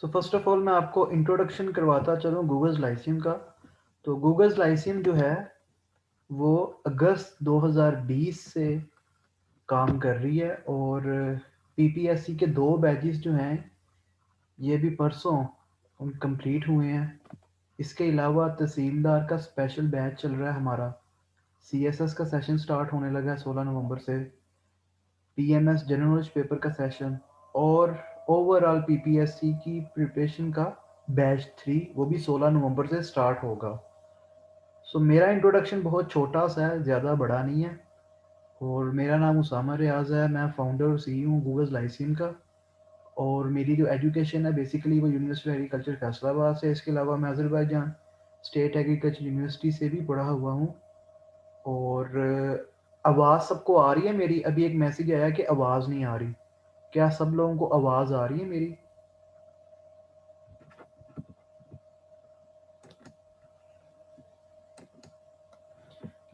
So first of all मैं आपको introduction करवाता चलूँ गूगल्स लाइसियम का। तो गूगल्स लाइसियम जो है वो अगस्त 2020 से काम कर रही है और पीपीएससी के 2 बैचेस जो हैं ये भी परसों कंप्लीट हुए हैं। इसके अलावा तहसीलदार का स्पेशल बैच चल रहा है हमारा। सीएसएस का सेशन स्टार्ट होने लगा है 16 नवंबर से। पीएमएस जनरल नॉलेज पेपर का सेशन और ओवरऑल पीपीएससी की प्रिपरेशन का बैच 3 वो भी 16 नवंबर से स्टार्ट होगा। सो मेरा इंट्रोडक्शन बहुत छोटा सा है, ज़्यादा बड़ा नहीं है। और मेरा नाम उसामा रियाज है, मैं फाउंडर और सीईओ हूँ गूगल्स लाइसियम का। और मेरी जो एजुकेशन है बेसिकली वो यूनिवर्सिटी ऑफ एग्रीकल्चर फैसलाबाद से। इसके अलावा मैं अजरबैजान स्टेट एग्रीकल्चर यूनिवर्सिटी से भी पढ़ा हुआ हूँ। और आवाज़ सबको आ रही है मेरी? अभी एक मैसेज आया कि आवाज़ नहीं आ रही। क्या सब लोगों को आवाज़ आ रही है मेरी?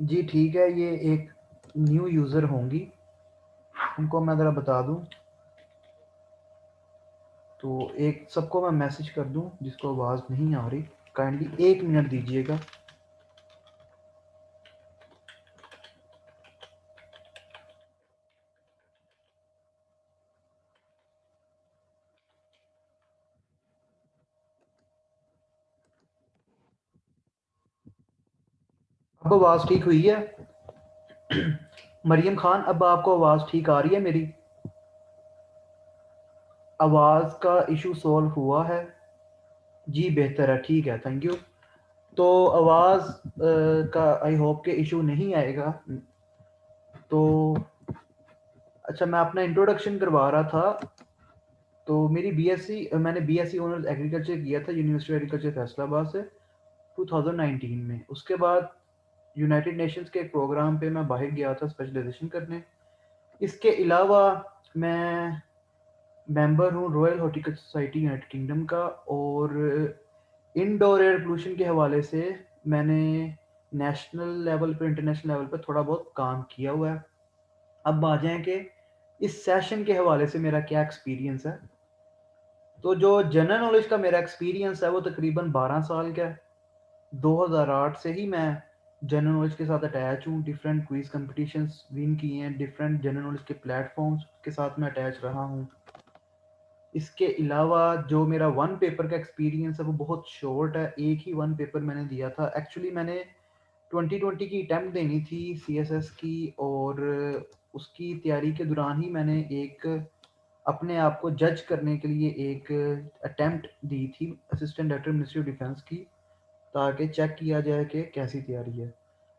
जी ठीक है, ये एक न्यू यूज़र होंगी, उनको मैं ज़रा बता दूं। तो एक सबको मैं मैसेज कर दूं जिसको आवाज़ नहीं आ रही, काइंडली 1 मिनट दीजिएगा। अब आवाज़ ठीक हुई है? मरियम खान, अब आपको आवाज़ ठीक आ रही है मेरी? आवाज़ का इशू सॉल्व हुआ है? जी बेहतर है, ठीक है, थैंक यू। तो आवाज़ का आई होप के इशू नहीं आएगा। तो अच्छा, मैं अपना इंट्रोडक्शन करवा रहा था। तो मेरी मैंने बीएससी ऑनर्स एग्रीकल्चर किया था यूनिवर्सिटी ऑफ एग्रीकल्चर फैसलाबाद से 2019 में। उसके बाद यूनाइटेड नेशंस के एक प्रोग्राम पे मैं बाहर गया था स्पेशलाइजेशन करने। इसके अलावा मैं मेंबर हूँ royal horticulture society United kingdom का। और इनडोर एयर पोल्यूशन के हवाले से मैंने नेशनल लेवल पे इंटरनेशनल लेवल पे थोड़ा बहुत काम किया हुआ है। अब आ जाएं कि इस सेशन के हवाले से मेरा क्या एक्सपीरियंस है। तो जो जनरल नॉलेज का मेरा एक्सपीरियंस है वो तकरीबन 12 साल का है। 2008 से ही मैं जनरल नॉलेज के साथ अटैच हूँ। डिफरेंट क्विज कंपटीशंस विन किए हैं, डिफरेंट जनरल नॉलेज के प्लेटफॉर्म्स के साथ मैं अटैच रहा हूँ। इसके अलावा जो मेरा वन पेपर का एक्सपीरियंस है वो बहुत शॉर्ट है। एक ही वन पेपर मैंने दिया था। एक्चुअली मैंने 2020 की अटैम्प्ट देनी थी सीएसएस की, और उसकी तैयारी के दौरान ही मैंने एक अपने आप को जज करने के लिए एक अटैम्प्ट दी थी assistant director ministry of defence की, ताकि चेक किया जाए कि कैसी तैयारी है।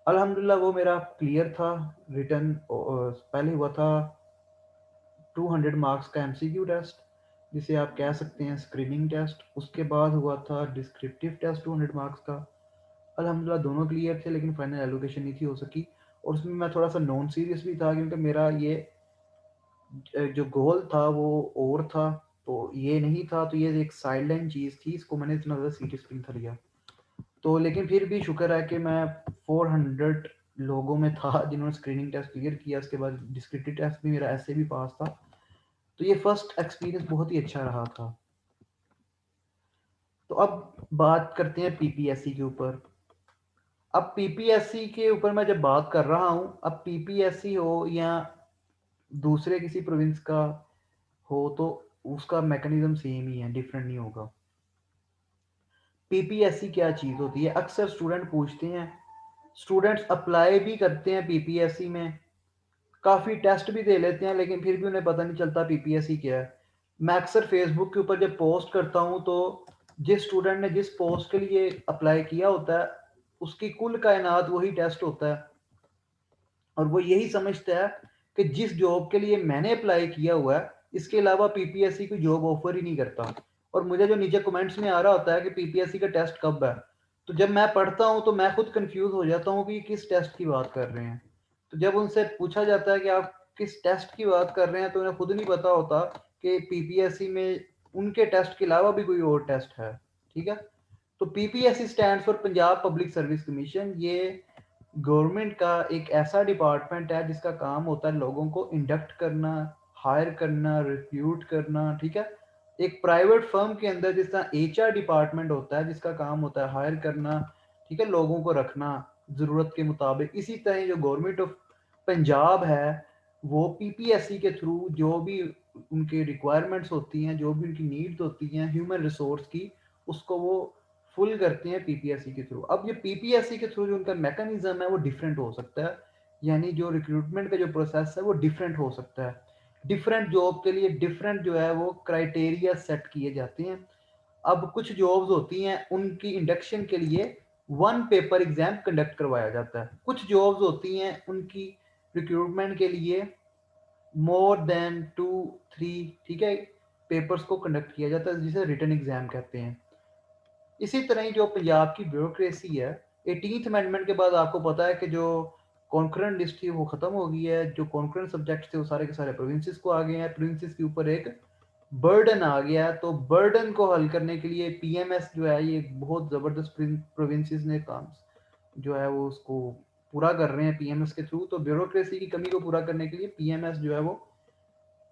अल्हम्दुलिल्लाह वो मेरा क्लियर था। रिटर्न पहले हुआ था 200 मार्क्स का एमसीक्यू टेस्ट, जिसे आप कह सकते हैं स्क्रीनिंग टेस्ट। उसके बाद हुआ था डिस्क्रिप्टिव टेस्ट 200 मार्क्स का। अल्हम्दुलिल्लाह दोनों क्लियर थे, लेकिन फाइनल एलोकेशन नहीं थी हो सकी। और उसमें मैं थोड़ा सा नॉन सीरियस भी था, क्योंकि मेरा ये जो गोल था वो और था, तो ये नहीं था। तो ये एक साइडलाइन चीज़ थी, इसको मैंने इतना ज़्यादा सीरियस नहीं था लिया। तो लेकिन फिर भी शुक्र है कि मैं 400 लोगों में था जिन्होंने स्क्रीनिंग टेस्ट क्लियर किया। उसके बाद डिस्क्रिप्टिव टेस्ट भी मेरा ऐसे भी पास था। तो ये फर्स्ट एक्सपीरियंस बहुत ही अच्छा रहा था। तो अब बात करते हैं पीपीएससी के ऊपर। अब पीपीएससी के ऊपर मैं जब बात कर रहा हूँ, अब पीपीएससी हो या दूसरे किसी प्रोविंस का हो, तो उसका मैकेनिज्म सेम ही है, डिफरेंट नहीं होगा। पीपीएससी क्या चीज़ होती है, अक्सर स्टूडेंट पूछते हैं। स्टूडेंट्स अप्लाई भी करते हैं पीपीएससी में, काफ़ी टेस्ट भी दे लेते हैं, लेकिन फिर भी उन्हें पता नहीं चलता पीपीएससी क्या है। मैं अक्सर फेसबुक के ऊपर जब पोस्ट करता हूँ, तो जिस स्टूडेंट ने जिस पोस्ट के लिए अप्लाई किया होता है उसकी कुल कायनात वही टेस्ट होता है। और वो यही समझता है कि जिस जॉब के लिए मैंने अप्लाई किया हुआ है इसके अलावा पीपीएससी कोई जॉब ऑफर ही नहीं करता। और मुझे जो नीचे कमेंट्स में आ रहा होता है कि पीपीएससी का टेस्ट कब है, तो जब मैं पढ़ता हूँ तो मैं खुद कंफ्यूज हो जाता हूँ कि किस टेस्ट की बात कर रहे हैं। तो जब उनसे पूछा जाता है कि आप किस टेस्ट की बात कर रहे हैं, तो उन्हें खुद नहीं पता होता कि पीपीएससी में उनके टेस्ट के अलावा भी कोई और टेस्ट है। ठीक है। तो PPSC stand for Punjab public service commission. ये गवर्नमेंट का एक ऐसा डिपार्टमेंट है जिसका काम होता है लोगों को इंडक्ट करना, हायर करना, रिक्रूट करना, ठीक है, एक प्राइवेट फर्म के अंदर जिस तरह एचआर डिपार्टमेंट होता है जिसका काम होता है हायर करना, ठीक है, लोगों को रखना ज़रूरत के मुताबिक, इसी तरह जो गवर्नमेंट ऑफ पंजाब है वो पीपीएससी के थ्रू जो भी उनके रिक्वायरमेंट्स होती हैं, जो भी उनकी नीड्स होती हैं ह्यूमन रिसोर्स की, उसको वो फुल करते हैं पीपीएससी के थ्रू। अब ये पीपीएससी के थ्रू जो उनका मैकेनिज्म है वो डिफरेंट हो सकता है, यानी जो रिक्रूटमेंट का जो प्रोसेस है वो डिफरेंट हो सकता है। डिफरेंट जॉब के लिए डिफरेंट जो है वो क्राइटेरिया सेट किए जाते हैं। अब कुछ जॉब्स होती हैं उनकी इंडक्शन के लिए वन पेपर एग्जाम कंडक्ट करवाया जाता है, कुछ जॉब्स होती हैं उनकी रिक्रूटमेंट के लिए मोर देन 2-3, ठीक है, पेपर्स को कंडक्ट किया जाता है जिसे रिटन एग्जाम कहते हैं। इसी तरह ही जो पंजाब की ब्यूरोक्रेसी है, 18th अमेंडमेंट के बाद आपको पता है कि जो कॉन्करेंट लिस्ट थी वो खत्म हो गई है, जो कॉन्करेंट सब्जेक्ट थे वो सारे के सारे प्रोविंसेस को आ गए हैं, प्रोविंसेस के ऊपर एक बर्डन आ गया। तो बर्डन को हल करने के लिए पीएमएस जो है ये बहुत ज़बरदस्त प्रोविंसेस ने काम जो है वो उसको पूरा कर रहे हैं पीएमएस के थ्रू। तो ब्यूरोक्रेसी की कमी को पूरा करने के लिए पीएमएस जो है वो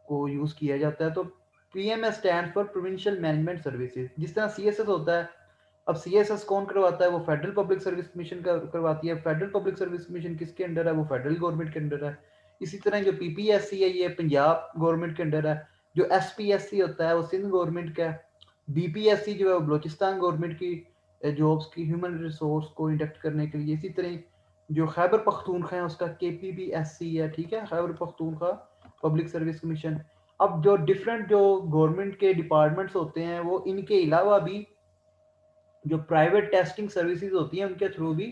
को यूज़ किया जाता है। तो PMS stand for provincial management services. जिस तरह सीएसएस होता है, अब सीएसएस कौन करवाता है, वो फेडरल पब्लिक सर्विस कमीशन का करवाती है। फेडरल पब्लिक सर्विस कमीशन किसके अंडर है, वो फेडरल गवर्नमेंट के अंडर है। इसी तरह जो पीपीएससी है ये पंजाब गवर्नमेंट के अंडर है। जो एसपीएससी होता है वो सिंध गवर्नमेंट का है। बीपीएससी जो है वो बलोचिस्तान गवर्नमेंट की जॉब्स की ह्यूमन रिसोर्स को इंडक्ट करने के लिए। इसी तरह जो खैबर पख्तूनख्वा है उसका केपीबीएससी है, ठीक है, Khyber Pakhtunkhwa public service commission. अब जो डिफरेंट जो गवर्नमेंट के डिपार्टमेंट्स होते हैं वो इनके अलावा भी जो प्राइवेट टेस्टिंग सर्विसेज होती हैं उनके थ्रू भी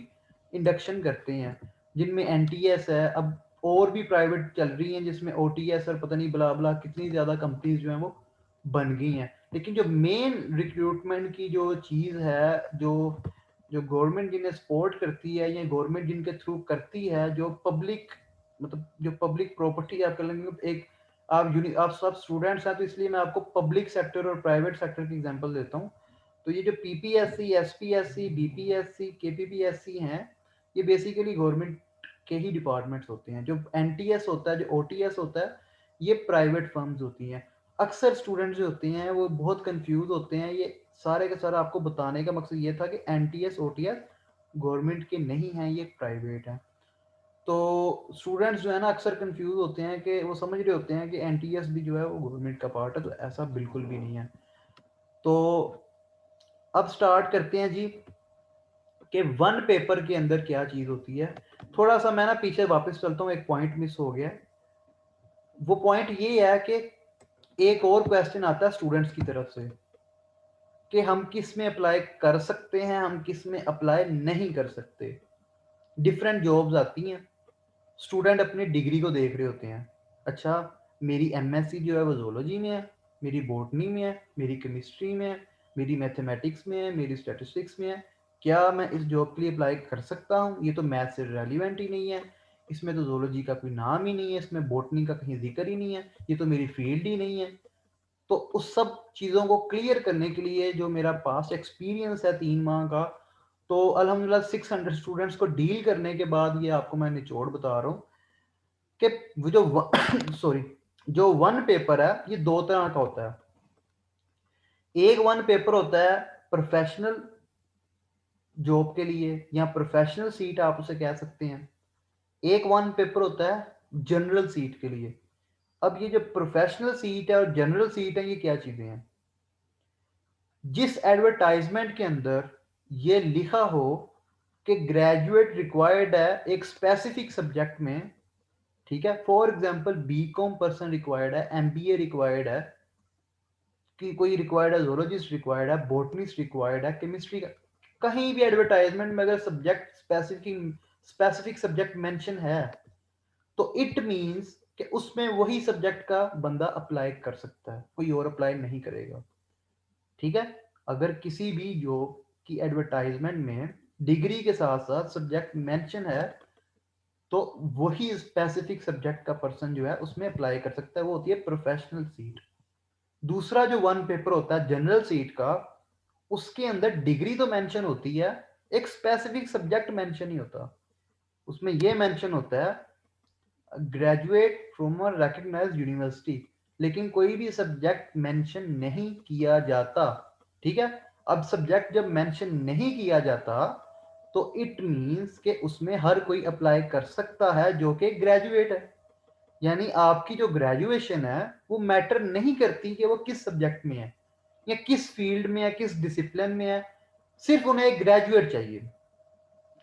इंडक्शन करते हैं, जिनमें एनटीएस है। अब और भी प्राइवेट चल रही हैं जिसमें ओटीएस और पता नहीं बला बला कितनी ज़्यादा कंपनीज जो हैं वो बन गई हैं। लेकिन जो मेन रिक्रूटमेंट की जो चीज़ है, जो जो गवर्नमेंट जिन्हें सपोर्ट करती है या गवर्नमेंट जिनके थ्रू करती है, जो पब्लिक मतलब जो पब्लिक प्रॉपर्टी आप कर लेंगे, एक आप सब स्टूडेंट्स हैं तो इसलिए मैं आपको पब्लिक सेक्टर और प्राइवेट सेक्टर की एग्जांपल देता हूँ। तो ये जो पीपीएससी, एसपीएससी, बीपीएससी, केपीपीएससी हैं, ये बेसिकली गवर्नमेंट के ही डिपार्टमेंट्स होते हैं। जो एनटीएस होता है, जो ओटीएस होता है, ये प्राइवेट फर्म्स होती हैं। अक्सर स्टूडेंट्स जो होते हैं वो बहुत कंफ्यूज होते हैं। ये सारे का सारा आपको बताने का मकसद ये था कि एनटीएस ओटीएस गवर्नमेंट के नहीं हैं, ये प्राइवेट हैं। तो स्टूडेंट्स जो है ना अक्सर कंफ्यूज होते हैं कि वो समझ रहे होते हैं कि एनटीएस भी जो है वो गवर्नमेंट का पार्ट है, तो ऐसा बिल्कुल भी नहीं है। तो अब स्टार्ट करते हैं जी कि वन पेपर के अंदर क्या चीज होती है। थोड़ा सा मैं ना पीछे वापस चलता हूँ, एक पॉइंट मिस हो गया। वो पॉइंट ये है कि एक और क्वेश्चन आता है स्टूडेंट्स की तरफ से कि हम किस में अप्लाई कर सकते हैं, हम किस में अप्लाई नहीं कर सकते। डिफरेंट जॉब्स आती हैं, स्टूडेंट अपनी डिग्री को देख रहे होते हैं। अच्छा, मेरी एमएससी जो है वो जोलॉजी में है, मेरी बॉटनी में है, मेरी केमिस्ट्री में है, मेरी मैथमेटिक्स में है, मेरी स्टैटिस्टिक्स में है, क्या मैं इस जॉब के लिए अप्लाई कर सकता हूँ? ये तो मैथ से रेलिवेंट ही नहीं है, इसमें तो जोलॉजी का कोई नाम ही नहीं है, इसमें बॉटनी का कहीं जिक्र ही नहीं है, ये तो मेरी फील्ड ही नहीं है। तो उस सब चीज़ों को क्लियर करने के लिए जो मेरा पास्ट एक्सपीरियंस है 3 माह का, तो अल्हम्दुलिल्लाह 600 स्टूडेंट्स को डील करने के बाद ये आपको मैं निचोड़ बता रहा हूँ कि वो जो सॉरी जो वन पेपर है ये दो तरह का होता है। एक वन पेपर होता है प्रोफेशनल जॉब के लिए या प्रोफेशनल सीट आप उसे कह सकते हैं। एक वन पेपर होता है जनरल सीट के लिए। अब ये जो प्रोफेशनल सीट है और जनरल सीट है ये क्या चीजें हैं? जिस एडवर्टाइजमेंट के अंदर ये लिखा हो कि ग्रेजुएट रिक्वायर्ड है एक स्पेसिफिक सब्जेक्ट में, ठीक है, for example BCom person required है, एमबीए रिक्वायर्ड है, कि कोई रिक्वायर्ड है, जोलॉजिस्ट रिक्वायर्ड है, बॉटनिस्ट रिक्वायर्ड है, केमिस्ट्री का, कहीं भी एडवर्टाइजमेंट में अगर सब्जेक्ट स्पेसिफिक सब्जेक्ट मेंशन है तो इट मींस कि उसमें वही सब्जेक्ट का बंदा अप्लाई कर सकता है, कोई और अप्लाई नहीं करेगा। ठीक है, अगर किसी भी जॉब की एडवर्टाइजमेंट में डिग्री के साथ साथ सब्जेक्ट मेंशन है तो वही स्पेसिफिक सब्जेक्ट का पर्सन जो है उसमें अप्लाई कर सकता है, वो होती है प्रोफेशनल सीट। दूसरा जो वन पेपर होता है जनरल सीट का, उसके अंदर डिग्री तो मेंशन होती है, एक स्पेसिफिक सब्जेक्ट मेंशन नहीं होता। उसमें यह मेंशन होता है graduate from a recognised university, लेकिन कोई भी सब्जेक्ट मेंशन नहीं किया जाता, ठीक है। अब सब्जेक्ट जब मेंशन नहीं किया जाता तो इट मीन्स कि उसमें हर कोई अप्लाई कर सकता है जो कि ग्रेजुएट है। यानी आपकी जो ग्रेजुएशन है वो मैटर नहीं करती कि वो किस सब्जेक्ट में है या किस फील्ड में है, किस डिसिप्लिन में है, सिर्फ उन्हें एक ग्रेजुएट चाहिए,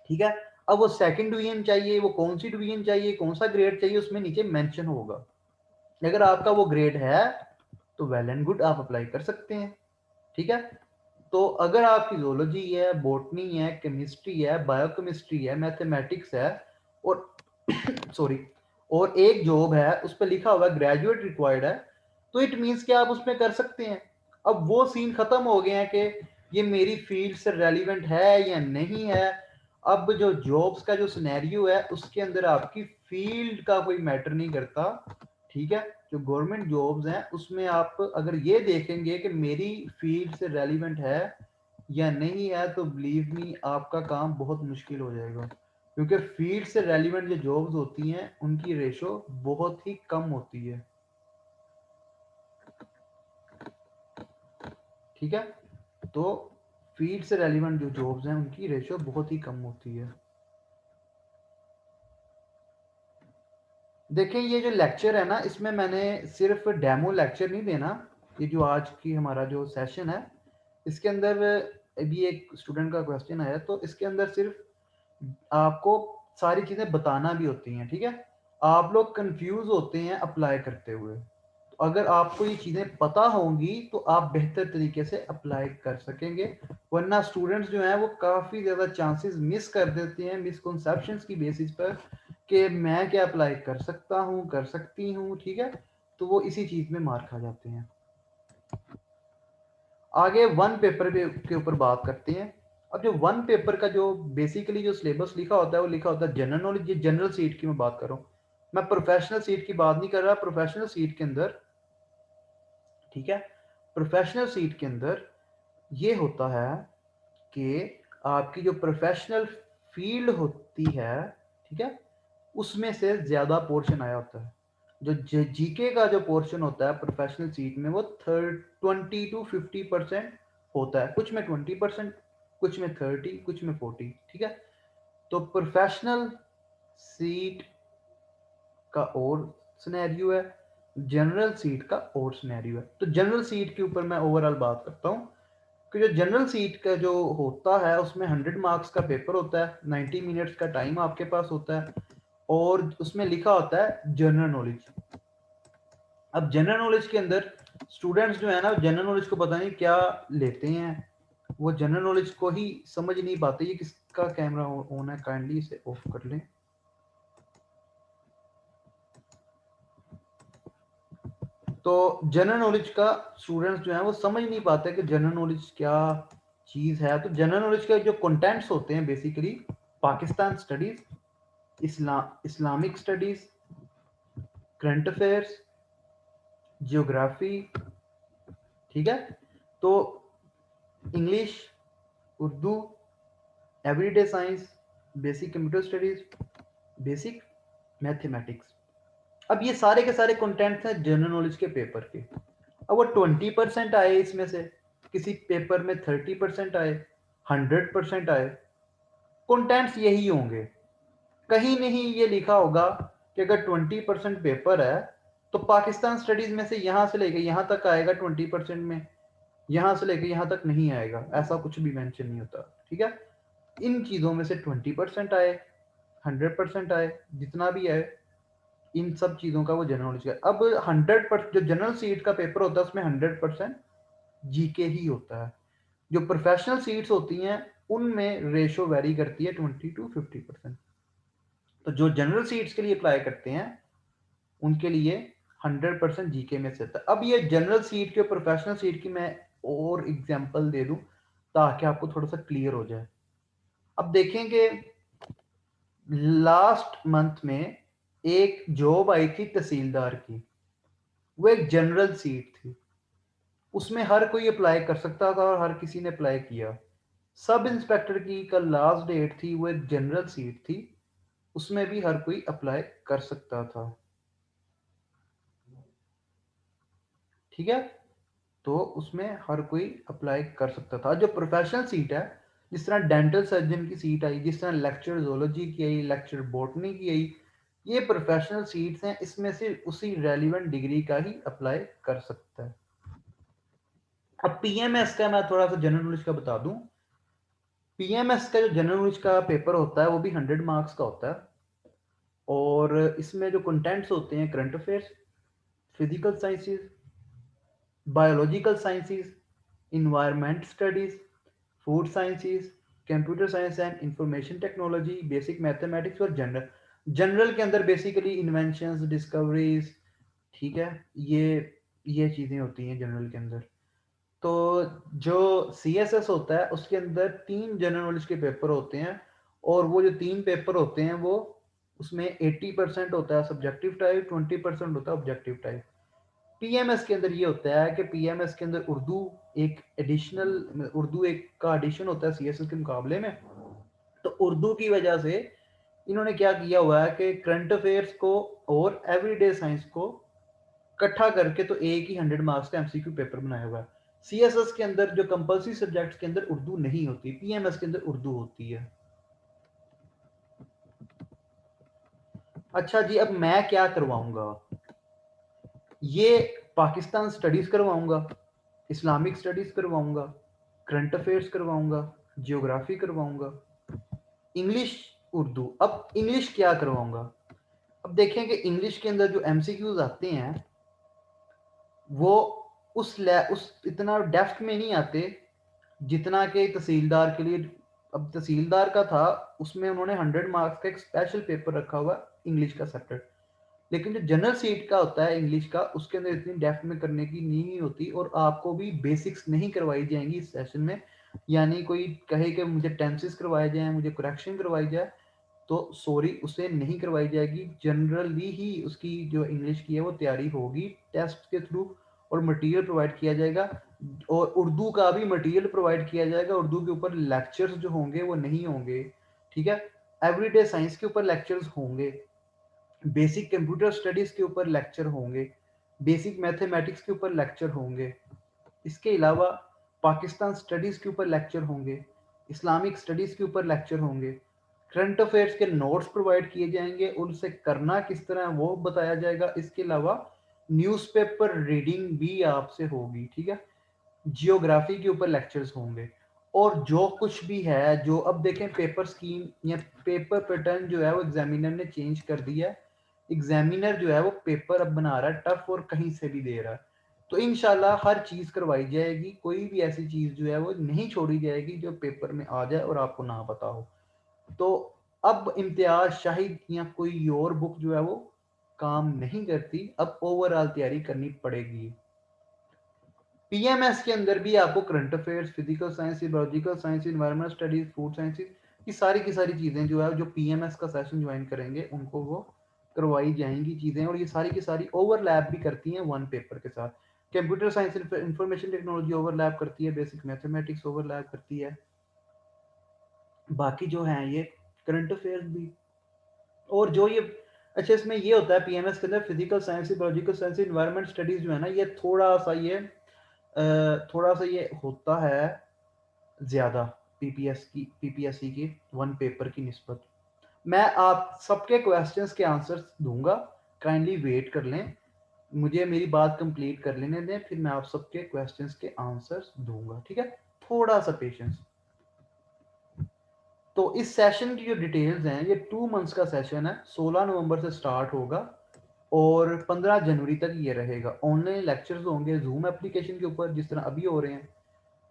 ठीक है। अब वो सेकंड डिवीजन चाहिए, वो कौन सी डिवीजन चाहिए, कौन सा ग्रेड चाहिए, उसमें नीचे मेंशन होगा। अगर आपका वो ग्रेड है तो वेल एंड गुड, आप अप्लाई कर सकते हैं, ठीक है। तो अगर आपकी जोलॉजी है, बॉटनी है, केमिस्ट्री है, बायोकेमिस्ट्री है, मैथमेटिक्स है और सॉरी और एक जॉब है उस पर लिखा हुआ ग्रेजुएट रिक्वायर्ड है, तो इट मीन्स कि आप उसमें कर सकते हैं। अब वो सीन खत्म हो गए हैं कि ये मेरी फील्ड से रेलिवेंट है या नहीं है। अब जो जॉब्स का जो सिनेरियो है उसके अंदर आपकी फील्ड का कोई मैटर नहीं करता, ठीक है। जो गवर्नमेंट जॉब्स हैं उसमें आप अगर ये देखेंगे कि मेरी फील्ड से रेलिवेंट है या नहीं है तो बिलीव मी आपका काम बहुत मुश्किल हो जाएगा, क्योंकि फील्ड से रेलिवेंट जो जॉब्स होती हैं उनकी रेशो बहुत ही कम होती है, ठीक है। तो फील्ड से रेलिवेंट जो जॉब्स हैं उनकी रेशो बहुत ही कम होती है। देखें ये जो लेक्चर है ना इसमें मैंने सिर्फ डेमो लेक्चर नहीं देना। ये जो आज की हमारा जो सेशन है इसके अंदर अभी एक स्टूडेंट का क्वेश्चन आया तो इसके अंदर सिर्फ आपको सारी चीजें बताना भी होती हैं, ठीक है। आप लोग कंफ्यूज होते हैं अप्लाई करते हुए, तो अगर आपको ये चीजें पता होंगी तो आप बेहतर तरीके से अप्लाई कर सकेंगे। वरना स्टूडेंट्स जो हैं वो काफी ज्यादा चांसेस मिस कर देते हैं मिसकंसेप्शंस की बेसिस पर कि मैं क्या अप्लाई कर सकता हूँ, कर सकती हूँ, ठीक है। तो वो इसी चीज में मार खा जाते हैं। आगे वन पेपर के ऊपर बात करते हैं। अब जो वन पेपर का जो बेसिकली जो सिलेबस लिखा होता है वो लिखा होता है जनरल नॉलेज। ये जनरल सीट की मैं बात कर रहा हूँ, मैं प्रोफेशनल सीट की बात नहीं कर रहा। प्रोफेशनल सीट के अंदर, ठीक है, प्रोफेशनल सीट के अंदर ये होता है कि आपकी जो प्रोफेशनल फील्ड होती है, ठीक है, उसमें से ज्यादा पोर्शन आया होता है। जो जीके का जो पोर्शन होता है प्रोफेशनल सीट में वो 20 to 50% होता है। कुछ में 20%, कुछ में 30, कुछ में 40, ठीक है। तो प्रोफेशनल सीट का और सिनेरियो है, जनरल सीट का और सिनेरियो है। तो जनरल सीट के ऊपर मैं ओवरऑल बात करता हूँ कि जो जनरल सीट का जो होता है उसमें 100 मार्क्स का पेपर होता है, 90 मिनट्स का टाइम आपके पास होता है और उसमें लिखा होता है जनरल नॉलेज। अब जनरल नॉलेज के अंदर स्टूडेंट्स जो है ना जनरल नॉलेज को पता नहीं क्या लेते हैं, वो जनरल नॉलेज को ही समझ नहीं पाते। ये किसका कैमरा ऑन है, काइंडली इसे ऑफ कर लें। तो जनरल नॉलेज का स्टूडेंट्स जो है वो समझ नहीं पाते कि जनरल नॉलेज क्या चीज है। तो जनरल नॉलेज के जो कंटेंट्स होते हैं basically Pakistan studies, Islamic studies, current affairs, geography, ठीक है। तो English, Urdu, everyday science, basic computer studies, basic mathematics. अब ये सारे के सारे कंटेंट्स हैं जनरल नॉलेज के पेपर के। अब वो 20% आए इसमें से, किसी पेपर में 30% आए, 100% आए, कंटेंट्स यही होंगे। कहीं नहीं ये लिखा होगा कि अगर 20% पेपर है तो पाकिस्तान स्टडीज में से यहां से लेके यहां तक आएगा 20% में, यहां से लेके यहां तक नहीं आएगा, ऐसा कुछ भी मेंशन नहीं होता, ठीक है। इन चीजों में से 20% आए, 100% आए, जितना भी आए, इन सब चीजों का वो जनरल नॉलेज का। अब 100% जो जनरल सीट का पेपर होता है उसमें 100% जीके ही होता है। जो प्रोफेशनल सीट्स होती हैं उनमें रेशो वेरी करती है 20 to 50%। तो जो जनरल सीट्स के लिए अप्लाई करते हैं उनके लिए 100% जीके में से था। अब ये जनरल सीट के प्रोफेशनल सीट की मैं और एग्जांपल दे दूं ताकि आपको थोड़ा सा क्लियर हो जाए। अब देखेंगे लास्ट मंथ में एक जॉब आई थी तहसीलदार की, वो एक जनरल सीट थी, उसमें हर कोई अप्लाई कर सकता था और हर किसी ने अप्लाई किया। सब इंस्पेक्टर की कल लास्ट डेट थी, वो एक जनरल सीट थी, उसमें भी हर कोई अप्लाई कर सकता था। ठीक है, तो उसमें हर कोई अप्लाई कर सकता था। जो प्रोफेशनल सीट है, जिस तरह डेंटल सर्जन की सीट आई, जिस तरह लेक्चर जोलॉजी की आई, लेक्चर बॉटनी की आई, ये प्रोफेशनल सीट्स हैं, इसमें से उसी रेलिवेंट डिग्री का ही अप्लाई कर सकता है। अब पीएमएस का मैं थोड़ा सा जनरल नॉलेज का बता दूं। पीएमएस का जो जनरल नॉलेज का पेपर होता है वो भी 100 मार्क्स का होता है, और इसमें जो कंटेंट्स होते हैं current affairs, physical sciences, biological sciences, environment studies, food sciences, computer science and information technology, basic mathematics और जनरल। जनरल के अंदर बेसिकली इन्वेंशंस, डिस्कवरीज, ठीक है, ये चीज़ें होती हैं जनरल के अंदर। तो जो सीएसएस होता है उसके अंदर 3 जनरल नॉलेज के पेपर होते हैं, और वो जो 3 पेपर होते हैं वो उसमें 80% होता है सब्जेक्टिव टाइप, 20% होता है ऑब्जेक्टिव टाइप। पीएमएस के अंदर ये होता है कि पीएमएस के अंदर उर्दू एक एडिशनल, उर्दू एक का एडिशन होता है सीएसएस के मुकाबले में। तो उर्दू की वजह से इन्होंने क्या किया हुआ है कि करंट अफेयर्स को और एवरीडे साइंस को इकट्ठा करके तो एक ही 100 मार्क्स का एमसीक्यू पेपर बनाया हुआ है। सीएसएस के अंदर जो कंपल्सरी सब्जेक्ट्स के अंदर उर्दू नहीं होती, पीएमएस के अंदर उर्दू होती है। अच्छा जी, अब मैं क्या करवाऊंगा? ये पाकिस्तान स्टडीज करवाऊंगा, इस्लामिक स्टडीज करवाऊंगा, करंट अफेयर्स करवाऊंगा, जियोग्राफी करवाऊंगा, इंग्लिश, उर्दू। अब इंग्लिश क्या करवाऊंगा? अब देखें कि इंग्लिश के अंदर जो एमसीक्यूज आते हैं वो उस इतना डेप्थ में नहीं आते जितना कि तहसीलदार के लिए। अब तहसीलदार का था, उसमें उन्होंने 100 मार्क्स का एक स्पेशल पेपर रखा हुआ इंग्लिश का सेपरेट। लेकिन जो जनरल सीट का होता है इंग्लिश का, उसके अंदर इतनी डेप्थ में करने की नहीं होती, और आपको भी बेसिक्स नहीं करवाई जाएंगी इस सेशन में। यानी कोई कहे कि मुझे टेंसेस करवाए जाए, मुझे करेक्शन करवाई जाए, तो सॉरी, उसे नहीं करवाई जाएगी। जनरली ही उसकी जो इंग्लिश की है वो तैयारी होगी टेस्ट के थ्रू, और मटेरियल प्रोवाइड किया जाएगा, और उर्दू का भी मटेरियल प्रोवाइड किया जाएगा। उर्दू के ऊपर लेक्चर्स जो होंगे वो नहीं होंगे, ठीक है। एवरीडे साइंस के ऊपर लेक्चर्स होंगे, बेसिक कंप्यूटर स्टडीज के ऊपर लेक्चर होंगे, बेसिक मैथमेटिक्स के ऊपर लेक्चर होंगे। इसके अलावा पाकिस्तान स्टडीज के ऊपर लेक्चर होंगे, इस्लामिक स्टडीज के ऊपर लेक्चर होंगे, करंट अफेयर्स के नोट्स प्रोवाइड किए जाएंगे, उनसे करना किस तरह वो बताया जाएगा। इसके अलावा न्यूज़पेपर रीडिंग भी आपसे होगी, ठीक है। जियोग्राफी के ऊपर लेक्चर्स होंगे, और जो कुछ भी है, जो अब देखें पेपर स्कीम या पेपर पैटर्न जो है वो एग्जामिनर ने चेंज कर दिया है। एग्जामिनर जो है वो पेपर अब बना रहा है टफ, और कहीं से भी दे रहा है। तो इंशाल्लाह हर चीज करवाई जाएगी, कोई भी ऐसी चीज जो है वो नहीं छोड़ी जाएगी जो पेपर में आ जाए और आपको ना पता हो। तो अब इम्तियाज शाहिद या कोई और बुक जो है वो काम नहीं करती, अब ओवरऑल तैयारी करनी पड़ेगी। पीएमएस के अंदर भी आपको current affairs, physical science, biological science, environment studies, food sciences, ये सारी की सारी चीज़ें जो है जो पीएमएस का सेशन ज्वाइन करेंगे उनको वो करवाई जाएंगी चीज़ें, और ये सारी की सारी ओवरलैप भी करती हैं वन पेपर के साथ। Computer science, information technology overlap करती है, बेसिक मैथमेटिक्स ओवरलैप करती है, बाकी जो है ये करंट अफेयर्स भी। और जो ये अच्छा, इसमें ये होता है पीएमएस के अंदर physical science, biological science, environment studies जो है ना, ये थोड़ा सा ये होता है ज़्यादा पीपीएससी की वन पेपर की निस्बत। मैं आप सबके क्वेश्चंस के आंसर्स दूंगा, काइंडली वेट कर लें, मुझे मेरी बात कंप्लीट कर लेने दें, फिर मैं आप सबके क्वेश्चंस के आंसर्स दूंगा, ठीक है। थोड़ा सा पेशेंस। तो इस सेशन की जो डिटेल्स हैं, ये 2 मंथ्स का सेशन है, 16 नवंबर से स्टार्ट होगा और 15 जनवरी तक ये रहेगा। ऑनलाइन लेक्चर्स होंगे जूम एप्लीकेशन के ऊपर, जिस तरह अभी हो रहे हैं।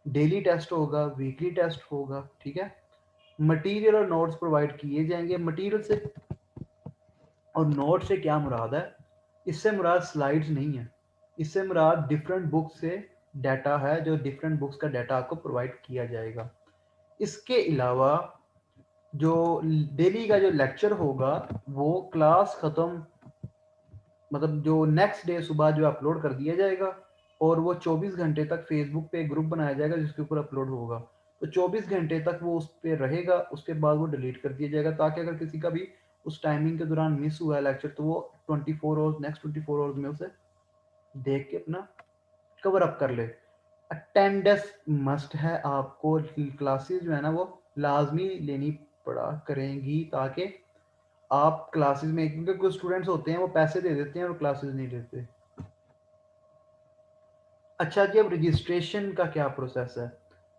डेली टेस्ट होगा, वीकली टेस्ट होगा, ठीक है। मटेरियल और नोट्स प्रोवाइड किए जाएंगे। मटेरियल से और नोट से क्या मुराद है? इससे मुराद स्लाइड्स नहीं है, इससे मुराद डिफरेंट बुक से डाटा है, जो डिफरेंट बुक्स का डाटा आपको प्रोवाइड किया जाएगा। इसके अलावा जो डेली का जो लेक्चर होगा वो क्लास ख़त्म, मतलब जो नेक्स्ट डे सुबह जो अपलोड कर दिया जाएगा, और वो 24 घंटे तक फेसबुक पे ग्रुप बनाया जाएगा जिसके ऊपर अपलोड होगा। तो 24 घंटे तक वो उस पर रहेगा, उसके बाद वो डिलीट कर दिया जाएगा, ताकि अगर किसी का भी उस टाइमिंग के दौरान मिस हुआ है लेक्चर, तो वो 24 आवर्स, नेक्स्ट 24 आवर्स में उसे देख के अपना कवर अप कर ले। अटेंडेंस मस्ट है, आपको क्लासेस जो है ना वो लाजमी लेनी पड़ा करेंगी, ताकि आप क्लासेस में, क्योंकि कुछ स्टूडेंट्स होते हैं वो पैसे दे देते हैं और क्लासेस नहीं देते। अच्छा जी, अब रजिस्ट्रेशन का क्या प्रोसेस है?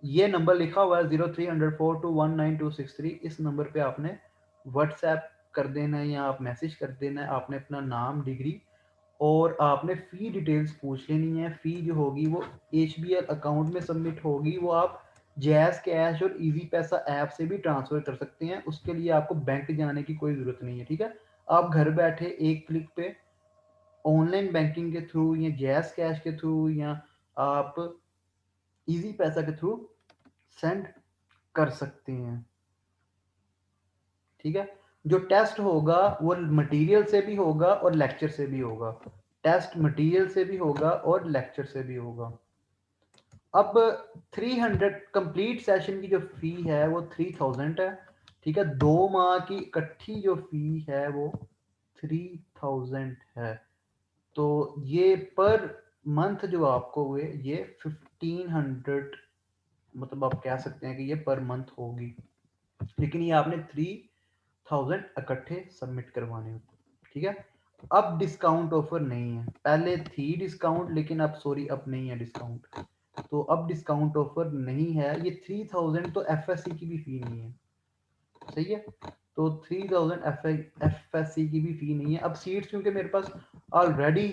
ये नंबर लिखा हुआ है 0304219263, इस नंबर पे आपने व्हाट्सएप कर देना है या आप मैसेज कर देना है। आपने अपना नाम, डिग्री और आपने फ़ी डिटेल्स पूछ लेनी है। फ़ी जो होगी वो HBL अकाउंट में सबमिट होगी, वो आप जैज़ कैश और इजी पैसा ऐप से भी ट्रांसफ़र कर सकते हैं। उसके लिए आपको बैंक जाने की कोई ज़रूरत नहीं है, ठीक है? आप घर बैठे एक क्लिक पे ऑनलाइन बैंकिंग के थ्रू या जैज़ कैश के थ्रू या आप इजी पैसा के थ्रू सेंड कर सकते हैं, ठीक है? जो टेस्ट होगा वो मटेरियल से भी होगा और लेक्चर से भी होगा। टेस्ट मटेरियल से भी होगा और लेक्चर से भी होगा। अब 300 कंप्लीट सेशन की जो फी है वो 3000 है, ठीक है? 2 माह की इकट्ठी जो फी है वो 3000 है। तो ये पर मंथ जो आपको हुए ये 1500, मतलब आप कह सकते हैं कि ये पर मंथ होगी, लेकिन ये आपने 3000 इकट्ठे सबमिट करवाने होते, ठीक है? अब डिस्काउंट ऑफर नहीं है, पहले थी डिस्काउंट, लेकिन अब सॉरी अब नहीं है डिस्काउंट। तो अब डिस्काउंट ऑफर नहीं है। ये 3000 तो FSC की भी फी नहीं है, सही है? तो 3000 FSC की भी फी नहीं है। अब सीट्स क्योंकि मेरे पास ऑलरेडी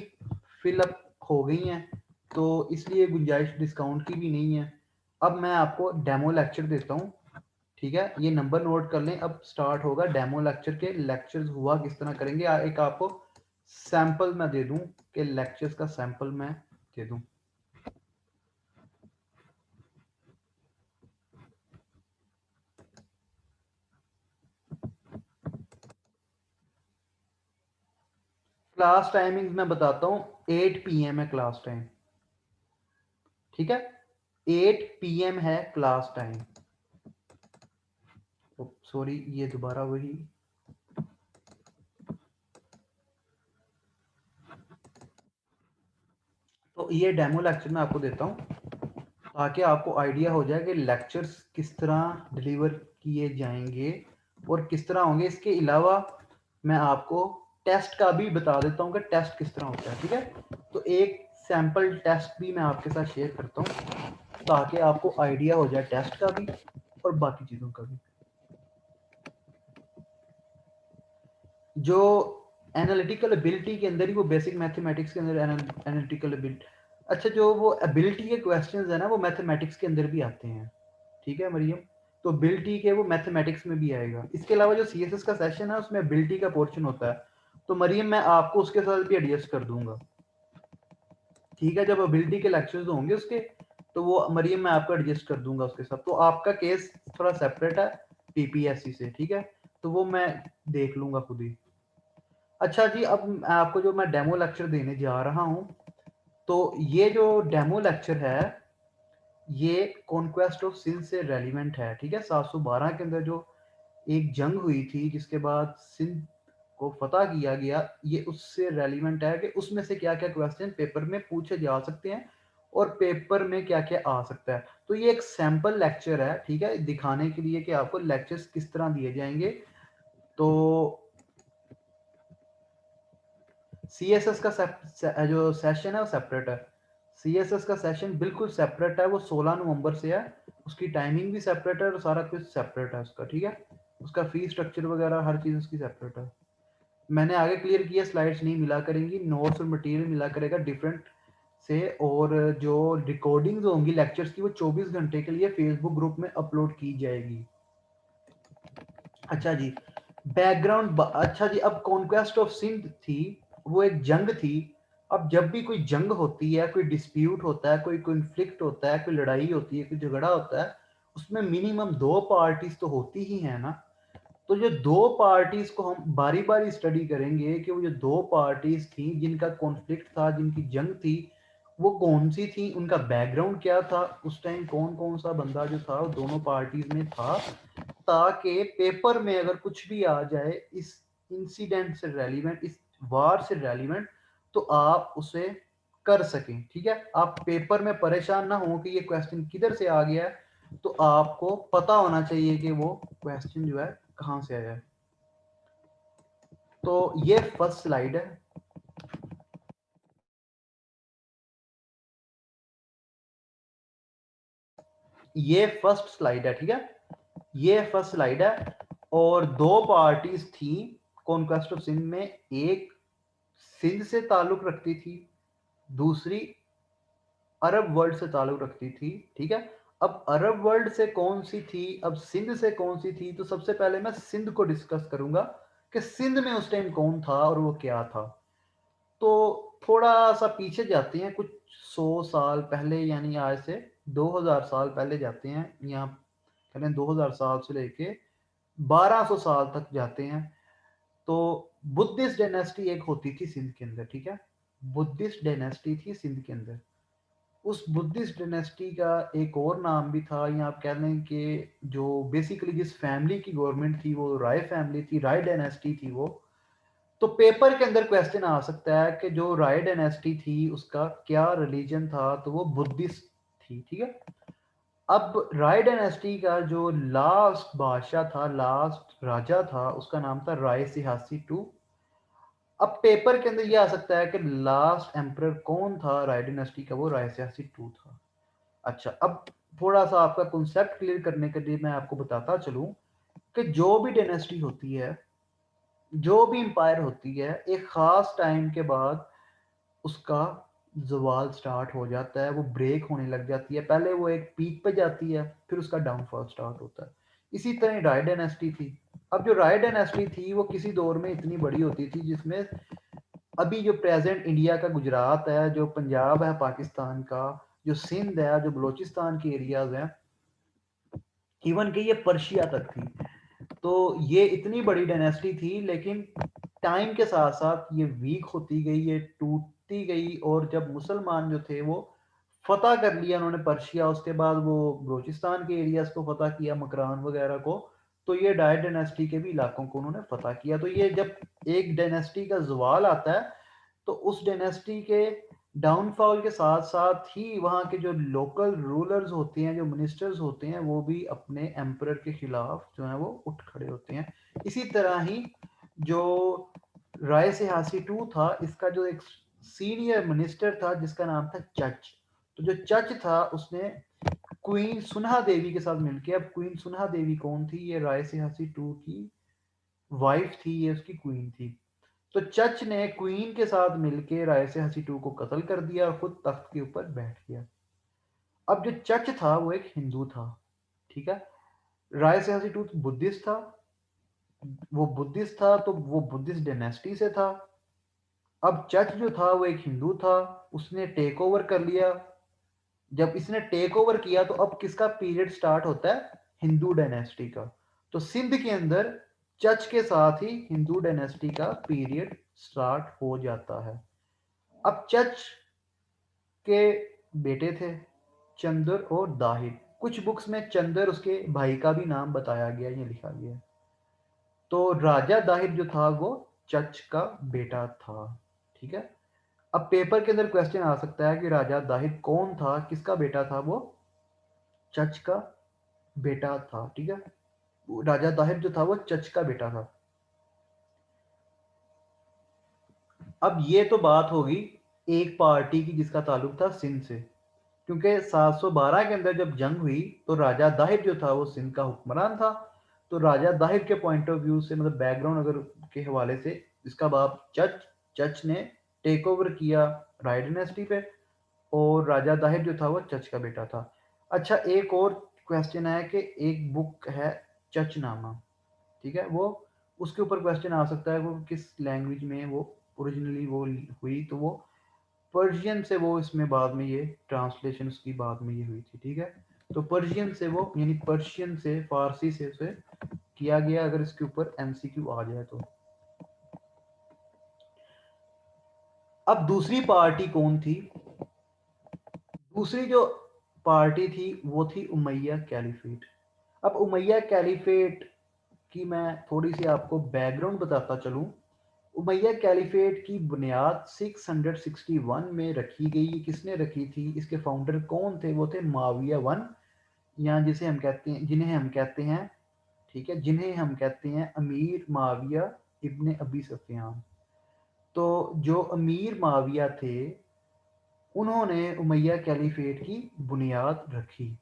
फिलअप हो गई हैं, तो इसलिए गुंजाइश डिस्काउंट की भी नहीं है। अब मैं आपको डेमो लेक्चर देता हूँ, ठीक है? ये नंबर नोट कर लें। अब स्टार्ट होगा डेमो लेक्चर के लेक्चर्स हुआ किस तरह करेंगे। एक आपको सैंपल मैं दे दूं कि लेक्चर्स का सैंपल मैं दे दूं। क्लास टाइमिंग मैं बताता हूँ, 8 PM है क्लास टाइम, ठीक है? 8 PM है क्लास टाइम। सॉरी, ये दोबारा वही, तो ये डेमो लेक्चर मैं आपको देता हूँ ताकि आपको आइडिया हो जाए कि लेक्चर्स किस तरह डिलीवर किए जाएंगे और किस तरह होंगे। इसके अलावा मैं आपको टेस्ट का भी बता देता हूँ कि टेस्ट किस तरह होता है, ठीक है? तो एक सैंपल टेस्ट भी मैं आपके साथ शेयर करता हूँ ताकि आपको आइडिया हो जाए टेस्ट का भी और बाकी चीज़ों का भी। जो एनालिटिकल एबिलिटी के अंदर ही, वो बेसिक मैथमेटिक्स के अंदर एनालिटिकल एबिलिटी, अच्छा जो वो एबिलिटी के क्वेश्चंस है ना वो मैथमेटिक्स के अंदर भी आते हैं, ठीक है मरियम? तो एबिलिटी के वो मैथमेटिक्स में भी आएगा। इसके अलावा जो CSS का सेशन है उसमें एबिलिटी का पोर्शन होता है, तो मरियम मैं आपको उसके साथ भी एडजस्ट कर दूंगा, ठीक है? जब एबिलिटी के लेक्चर्स होंगे उसके, तो वो मरियम मैं आपको एडजस्ट कर दूंगा उसके साथ। तो आपका केस थोड़ा सेपरेट है PPSC से, ठीक है? तो वो मैं देख लूंगा खुद ही। अच्छा जी, अब आपको जो मैं डेमो लेक्चर देने जा रहा हूँ, तो ये जो डेमो लेक्चर है ये कॉन्क्वेस्ट ऑफ सिंध से रेलिवेंट है, ठीक है? 712 के अंदर जो एक जंग हुई थी जिसके बाद सिंध को फतह किया गया, ये उससे रेलिवेंट है कि उसमें से क्या क्या क्वेश्चन पेपर में पूछे जा सकते हैं और पेपर में क्या क्या आ सकता है। तो ये एक सैंपल लेक्चर है, ठीक है, दिखाने के लिए कि आपको लेक्चर्स किस तरह दिए जाएंगे। तो CSS का जो सेशन है वो सेपरेट है। CSS का सेशन बिल्कुल सेपरेट है, वो 16 नवंबर से है। उसकी टाइमिंग भी सेपरेट है और सारा कुछ सेपरेट है उसका, ठीक है? उसका फी स्ट्रक्चर वगैरह हर चीज़ उसकी सेपरेट है। मैंने आगे क्लियर किया, स्लाइड्स नहीं मिला करेंगी, नोट्स और मटेरियल मिला करेगा डिफरेंट से। और जो रिकॉर्डिंग्स होंगी लेक्चर्स की वो 24 घंटे के लिए फेसबुक ग्रुप में अपलोड की जाएगी। अच्छा जी, बैकग्राउंड, अच्छा जी, अब कॉन्क्वेस्ट ऑफ सिंध थी, वो एक जंग थी। अब जब भी कोई जंग होती है, कोई डिस्प्यूट होता है, कोई कॉन्फ्लिक्ट होता है, कोई लड़ाई होती है, कोई झगड़ा होता है, उसमें मिनिमम 2 पार्टीज तो होती ही है ना। तो जो 2 पार्टीज को हम बारी बारी स्टडी करेंगे कि वो जो 2 पार्टीज थी जिनका कॉन्फ्लिक्ट था, जिनकी जंग थी, वो कौन सी थी, उनका बैकग्राउंड क्या था, उस टाइम कौन कौन सा बंदा जो था वो दोनों पार्टीज में था, ताकि पेपर में अगर कुछ भी आ जाए इस इंसिडेंट से रेलिवेंट, इस वार से रेलिवेंट, तो आप उसे कर सकें। ठीक है, आप पेपर में परेशान ना हो कि ये क्वेश्चन किधर से आ गया है, तो आपको पता होना चाहिए कि वो क्वेश्चन जो है कहां से आया है। तो ये फर्स्ट स्लाइड है। ये फर्स्ट स्लाइड है, ठीक है, ये फर्स्ट स्लाइड है। और दो पार्टीज थी कॉन्क्वेस्ट ऑफ सिंध में, एक सिंध से ताल्लुक रखती थी, दूसरी अरब वर्ल्ड से ताल्लुक रखती थी। ठीक है, अब अरब वर्ल्ड से कौन सी थी, अब सिंध से कौन सी थी, तो सबसे पहले मैं सिंध को डिस्कस करूंगा कि सिंध में उस टाइम कौन था और वो क्या था। तो थोड़ा सा पीछे जाते हैं, कुछ 100 साल पहले, यानी आज से 2000 साल पहले जाते हैं, यहाँ करें 2000 साल से लेके 1200 साल तक जाते हैं। तो बुद्धिस्ट डायनेस्टी एक होती थी सिंध के अंदर। ठीक है, बुद्धिस्ट डायनेस्टी थी सिंध के अंदर। उस बुद्धिस्ट डायनेस्टी का एक और नाम भी था, या आप कह लें कि जो बेसिकली जिस फैमिली की गवर्नमेंट थी वो राय फैमिली थी, राय डायनेस्टी थी वो। तो पेपर के अंदर क्वेश्चन आ सकता है कि जो राय डायनेस्टी थी उसका क्या रिलीजन था, तो वो बुद्धिस्ट थी। ठीक है, अब राय डायनेस्टी का जो लास्ट बादशाह था, लास्ट राजा था, उसका नाम था राय सिहासी टू। अब पेपर के अंदर ये आ सकता है कि लास्ट एम्परर कौन था राय डायनेस्टी का, वो राय सिहासी टू था। अच्छा, अब थोड़ा सा आपका कॉन्सेप्ट क्लियर करने के लिए मैं आपको बताता चलूं कि जो भी डायनेस्टी होती है, जो भी एम्पायर होती है, एक खास टाइम के बाद उसका जवाल स्टार्ट हो जाता है, वो ब्रेक होने लग जाती है। पहले वो एक पीक पे जाती है, फिर उसका डाउनफॉल स्टार्ट होता है। इसी तरह राय डायनेस्टी थी। अब जो राय डायनेस्टी थी वो किसी दौर में इतनी बड़ी होती थी, जिसमें अभी जो प्रेजेंट इंडिया का गुजरात है, जो पंजाब है पाकिस्तान का, जो सिंध है, जो बलोचिस्तान की एरियाज हैं, इवन कि ये पर्शिया तक थी। तो ये इतनी बड़ी डायनेस्टी थी, लेकिन टाइम के साथ साथ ये वीक होती गई, ये टूटती गई। और जब मुसलमान जो थे वो फतह कर लिया उन्होंने पर्शिया, उसके बाद वो बलोचिस्तान के एरियाज को फतह किया, मकरान वगैरह को, तो ये डाय डायनेस्टी के भी इलाकों को उन्होंने फतह किया। तो ये जब एक डायनेस्टी का जवाल आता है, तो उस डायनेस्टी के डाउनफॉल के साथ साथ ही वहाँ के जो लोकल रूलर्स होते हैं, जो मिनिस्टर्स होते हैं, वो भी अपने एम्परर के खिलाफ जो है वो उठ खड़े होते हैं। इसी तरह ही जो राय सिहासी टू था, इसका जो एक सीनियर मिनिस्टर था जिसका नाम था चच। तो जो चच था उसने क्वीन सुनहा देवी के साथ मिलकर, अब क्वीन सुनहा देवी कौन थी, ये राय सिहासी टू की वाइफ थी, ये उसकी क्वीन थी। तो चच ने क्वीन के साथ मिलकर राय सिहासी टू को कत्ल कर दिया और खुद तख्त के ऊपर बैठ गया। अब जो चच था वो एक हिंदू था। ठीक है, राय सिहासी टू बुद्धिस्ट था, वो बुद्धिस्ट था तो वो बुद्धिस्ट डायनेस्टी से था। अब चच जो था वो एक हिंदू था, उसने टेक ओवर कर लिया। जब इसने टेक ओवर किया तो अब किसका पीरियड स्टार्ट होता है, हिंदू डायनेस्टी का। तो सिंध के अंदर चच के साथ ही हिंदू डायनेस्टी का पीरियड स्टार्ट हो जाता है। अब चच के बेटे थे चंदर और दाहिर। कुछ बुक्स में चंदर उसके भाई का भी नाम बताया गया, ये लिखा गया। तो राजा दाहिर जो था वो चच का बेटा था। ठीक है, अब पेपर के अंदर क्वेश्चन आ सकता है कि राजा दाहिर कौन था, किसका बेटा था, वो चच का बेटा था। ठीक है, राजा दाहिर जो था वो चच का बेटा था। अब ये तो बात होगी एक पार्टी की जिसका ताल्लुक था सिंध से, क्योंकि 712 के अंदर जब जंग हुई तो राजा दाहिर जो था वो सिंध का हुक्मरान था। तो राजा दाहिर के पॉइंट ऑफ व्यू से, मतलब बैकग्राउंड अगर के हवाले से, इसका बाप चच, चच ने टेक ओवर किया राय डायनेस्टी पे, और राजा दाहिर जो था वो चच का बेटा था। अच्छा, एक और क्वेश्चन है कि एक बुक है चचनामा। ठीक है, वो उसके ऊपर क्वेश्चन आ सकता है वो किस लैंग्वेज में वो ओरिजिनली वो हुई, तो वो पर्शियन से वो इसमें बाद में ये ट्रांसलेशन उसकी बाद में ये हुई थी। ठीक है, तो पर्शियन से वो, यानी पर्शियन से, फारसी से उसे किया गया, अगर इसके ऊपर एमसीक्यू आ जाए तो। अब दूसरी पार्टी कौन थी, दूसरी जो पार्टी थी वो थी उमैया कैलिफेट। अब उमैया कैलिफेट की मैं थोड़ी सी आपको बैकग्राउंड बताता चलूं उमैया कैलिफेट की बुनियाद 661 में रखी गई। किसने रखी थी? इसके फाउंडर कौन थे? वो थे माविया वन, या जिसे हम कहते हैं, जिन्हें हम कहते हैं, ठीक है, जिन्हें हम कहते हैं अमीर माविया इब्ने अबी सफियान। तो जो अमीर माविया थे उन्होंने उमैया कैलिफेट की बुनियाद रखी।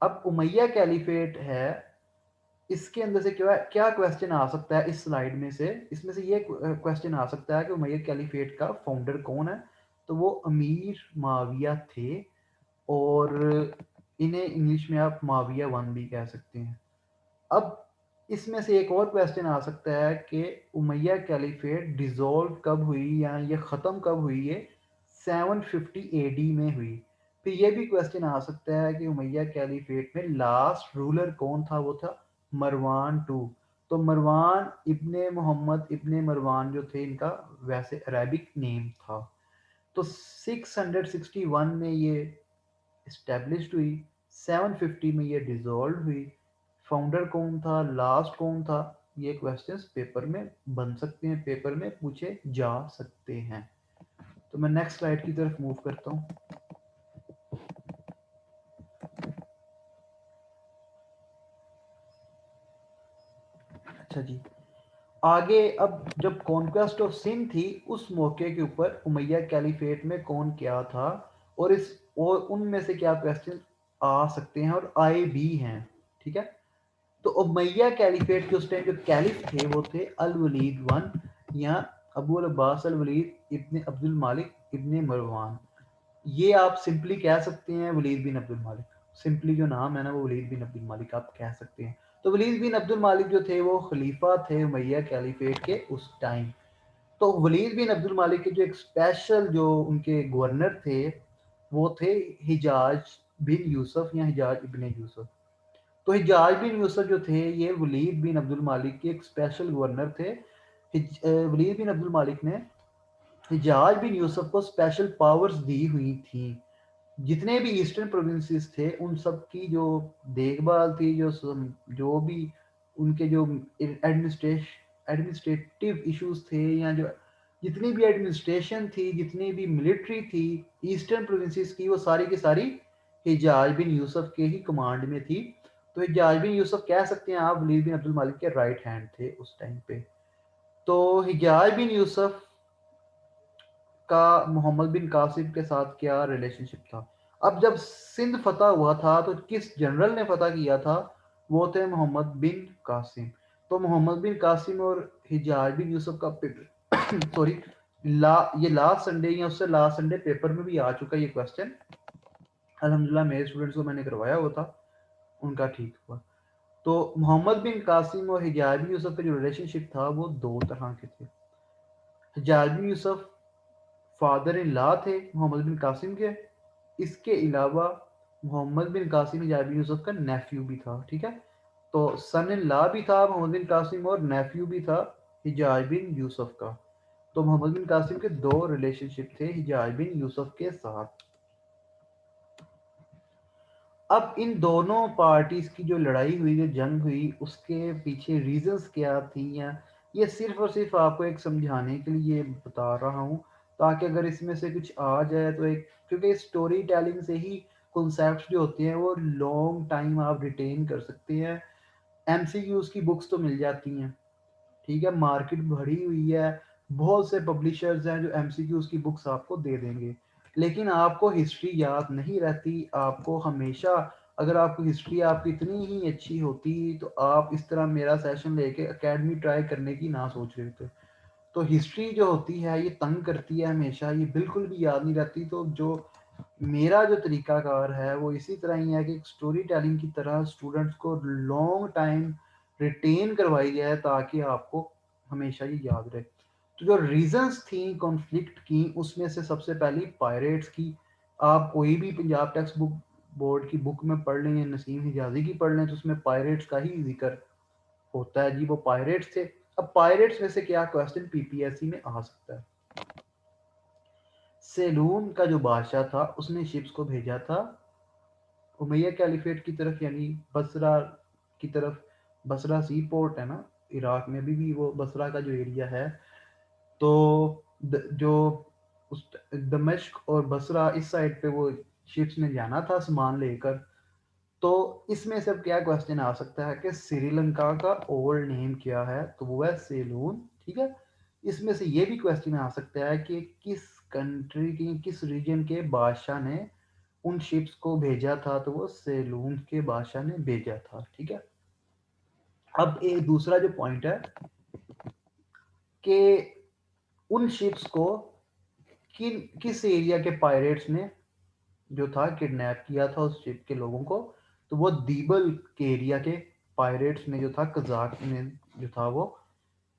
अब उमैया कैलिफेट है, इसके अंदर से क्या क्या क्वेश्चन आ सकता है इस स्लाइड में से? इसमें से ये क्वेश्चन आ सकता है कि उमैया कैलिफेट का फाउंडर कौन है? तो वो अमीर माविया थे, और इन्हें इंग्लिश में आप माविया वन भी कह सकते हैं। अब इसमें से एक और क्वेश्चन आ सकता है कि उमैया कैलिफेट डिसॉल्व कब हुई, या ये ख़त्म कब हुई? ये 750 एडी में हुई। फिर ये भी क्वेश्चन आ सकता है कि उमैया कैलिफेट में लास्ट रूलर कौन था? वो था मरवान टू। तो मरवान इब्ने मोहम्मद इब्ने मरवान जो थे, इनका वैसे अरेबिक नेम था। तो 661 में ये इस्टेब्लिश्ड हुई, 750 में ये डिसॉल्व हुई। फाउंडर कौन था, लास्ट कौन था? ये क्वेश्चंस पेपर में बन सकते हैं, पेपर में पूछे जा सकते हैं। तो मैं नेक्स्ट स्लाइड की तरफ मूव करता हूँ। अच्छा जी, आगे अब जब कॉन्क्वेस्ट ऑफ सिंध थी, उस मौके के ऊपर उमैया कैलिफेट में कौन क्या था, और इस और उनमें से क्या क्वेश्चन आ सकते हैं और आए भी हैं, ठीक है। तो उमैया कैलिफेट के उस टाइम जो कैलिफ थे वो थे अल वलीद वन, या अबू अल अब्बास अल वलीद इब्ने अब्दुल मालिक इब्ने मरवान। ये आप सिंपली कह सकते हैं वलीद बिन अब्दुल मालिक। सिंपली जो नाम है ना, वो वलीद बिन अब्दुल मालिक आप कह सकते हैं। तो वलीद बिन अब्दुल मालिक जो थे वो खलीफा थे उमैया कैलिफेट के उस टाइम। तो वलीद बिन अब्दुल मालिक के जो एक स्पेशल जो उनके गवर्नर थे, वो थे हिजाज बिन यूसुफ, या हिजाज इब्ने यूसुफ। तो हिजाज बिन यूसुफ जो थे, ये वलीद बिन अब्दुल मालिक के एक स्पेशल गवर्नर थे। वलीद बिन अब्दुल मालिक ने हिजाज बिन यूसुफ को स्पेशल पावर्स दी हुई थी। जितने भी ईस्टर्न प्रोविंसेस थे उन सब की जो देखभाल थी, जो भी उनके जो एडमिनिस्ट्रेटिव इश्यूज थे, या जो जितनी भी एडमिनिस्ट्रेशन थी, जितनी भी मिलिट्री थी ईस्टर्न प्रोविंसेस की, वो सारी की सारी हिजाज बिन यूसुफ के ही कमांड में थी। तो हिजाज बिन यूसुफ कह सकते हैं आप वलीद बिन अब्दुल मालिक के राइट हैंड थे उस टाइम पे। तो हिजाज बिन यूसुफ का मोहम्मद बिन कासिम के साथ क्या रिलेशनशिप था? अब जब सिंध फतह हुआ था तो किस जनरल ने फतह किया था? वो थे मोहम्मद बिन कासिम। तो मोहम्मद बिन कासिम और हिजाज बिन यूसुफ का सॉरी, ये लास्ट संडे या उससे लास्ट संडे पेपर में भी आ चुका ये क्वेश्चन। अल्हम्दुलिल्लाह मेरे स्टूडेंट्स को मैंने करवाया हुआ था, उनका ठीक हुआ। तो मोहम्मद बिन कासिम और हिजाज बिन यूसुफ का जो रिलेशनशिप था वो दो तरह के थे। हिजाज बिन यूसुफ फादर इन लॉ थे मोहम्मद बिन कासिम के। इसके अलावा मोहम्मद बिन कासिम हिजाज बिन यूसुफ का नेफ्यू भी था, ठीक है। तो सन इन लॉ भी था मोहम्मद बिन कासिम, और नेफ्यू भी था हिजाज बिन यूसुफ का। तो मोहम्मद बिन कासिम के दो रिलेशनशिप थे हिजाज बिन यूसुफ के साथ। अब इन दोनों पार्टीज की जो लड़ाई हुई, जो जंग हुई, उसके पीछे रीजंस क्या थी, या ये सिर्फ और सिर्फ आपको एक समझाने के लिए बता रहा हूँ, ताकि अगर इसमें से कुछ आ जाए तो एक, क्योंकि स्टोरी टेलिंग से ही कॉन्सेप्ट जो होते हैं वो लॉन्ग टाइम आप रिटेन कर सकते हैं। एमसीक्यूज की बुक्स तो मिल जाती हैं, ठीक है, मार्केट भरी हुई है, बहुत से पब्लिशर्स हैं जो एमसीक्यूज की बुक्स आपको दे देंगे। लेकिन आपको हिस्ट्री याद नहीं रहती। आपको हमेशा, अगर आपको हिस्ट्री आपकी इतनी ही अच्छी होती तो आप इस तरह मेरा सेशन लेके एकेडमी ट्राई करने की ना सोच रहे थे। तो हिस्ट्री जो होती है ये तंग करती है हमेशा, ये बिल्कुल भी याद नहीं रहती। तो जो मेरा जो तरीकाकार है वो इसी तरह ही है कि स्टोरी टेलिंग की तरह स्टूडेंट्स को लॉन्ग टाइम रिटेन करवाई जाए, ताकि आपको हमेशा ये याद रहे। तो जो रीजंस थी कॉन्फ्लिक्ट की, उसमें से सबसे पहली पायरेट्स की। आप कोई भी पंजाब टेक्स्ट बुक बोर्ड की बुक में पढ़ लें या नसीम हिजाजी की पढ़ लें, तो उसमें पायरेट्स का ही जिक्र होता है जी, वो पायरेट्स थे। अब पायरेट्स में से क्या क्वेश्चन पीपीएससी में आ सकता है? सेलून का जो बादशाह था उसने शिप्स को भेजा था उमैया कैलिफेट की तरफ, यानी बसरा की तरफ। बसरा सी पोर्ट है ना, इराक में भी वो बसरा का जो एरिया है, तो जो उस दमिश्क और बसरा इस साइड पे वो शिप्स ने जाना था सामान लेकर। तो इसमें से अब क्या क्वेश्चन आ सकता है कि श्रीलंका का ओल्ड नेम क्या है, तो वो है सेलून। ठीक है, इसमें से ये भी क्वेश्चन आ सकता है कि किस कंट्री की किस रीजन के बादशाह ने उन शिप्स को भेजा था, तो वो सेलून के बादशाह ने भेजा था। ठीक है, अब एक दूसरा जो पॉइंट है कि उन शिप्स को किस एरिया के पायरेट्स ने जो था किडनैप किया था उस शिप के लोगों को, तो वो दीबल के एरिया के पायरेट्स ने जो था, कजाक ने जो था वो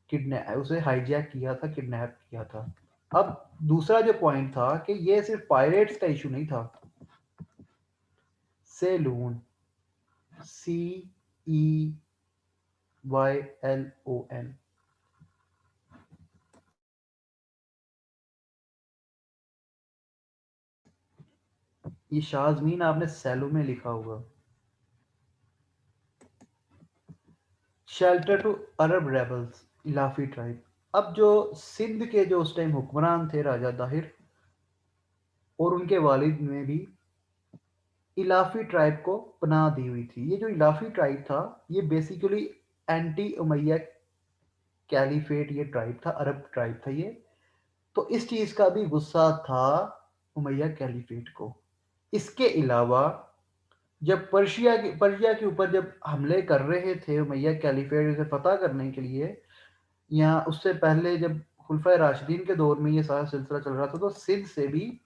किडनैप उसे हाईजैक किया था, किडनैप किया था। अब दूसरा जो पॉइंट था कि ये सिर्फ पायरेट्स का इशू नहीं था। सेलून, CEYLON, ये शाजमीन आपने सैलो में लिखा हुआ। शेल्टर टू अरब रेबल्स, इलाफी ट्राइब। अब जो सिंध के जो उस टाइम हुक्मरान थे राजा दाहिर और उनके वालिद ने भी इलाफी ट्राइब को पनाह दी हुई थी। ये जो इलाफी ट्राइब था ये बेसिकली एंटी उमैया कैलिफेट ये ट्राइब था, अरब ट्राइब था ये। तो इस चीज का भी गुस्सा था उमैया कैलिफेट को। इसके अलावा जब पर्शिया के ऊपर जब हमले कर रहे थे उमैया कैलिफेट इसे फतह करने के लिए, या उससे पहले जब खुलफा राशिदीन के दौर में ये सारा सिलसिला चल रहा था, तो सिंध से भी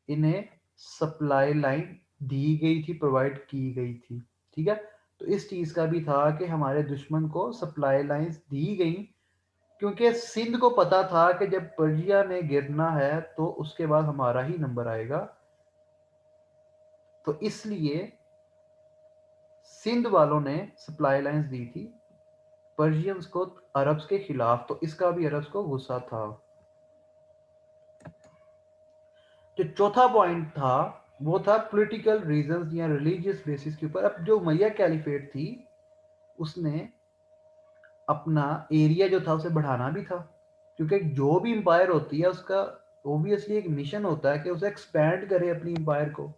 इन्हें सप्लाई लाइन दी गई थी, प्रोवाइड की गई थी। ठीक है, तो इस चीज का भी था कि हमारे दुश्मन को सप्लाई लाइंस दी गई, क्योंकि सिंध को पता था कि जब पर्जिया ने गिरना है तो उसके बाद हमारा ही नंबर आएगा। तो इसलिए सिंध वालों ने सप्लाई लाइंस दी थी पर्शियंस को अरब्स के खिलाफ, तो इसका भी अरब्स को गुस्सा था। जो चौथा पॉइंट था वो था पॉलिटिकल रीजंस या रिलीजियस बेसिस के ऊपर। अब जो उमैया कैलिफेट थी उसने अपना एरिया जो था उसे बढ़ाना भी था, क्योंकि जो भी एम्पायर होती है उसका ऑब्वियसली एक मिशन होता है कि उसे एक्सपैंड करे अपनी एम्पायर को।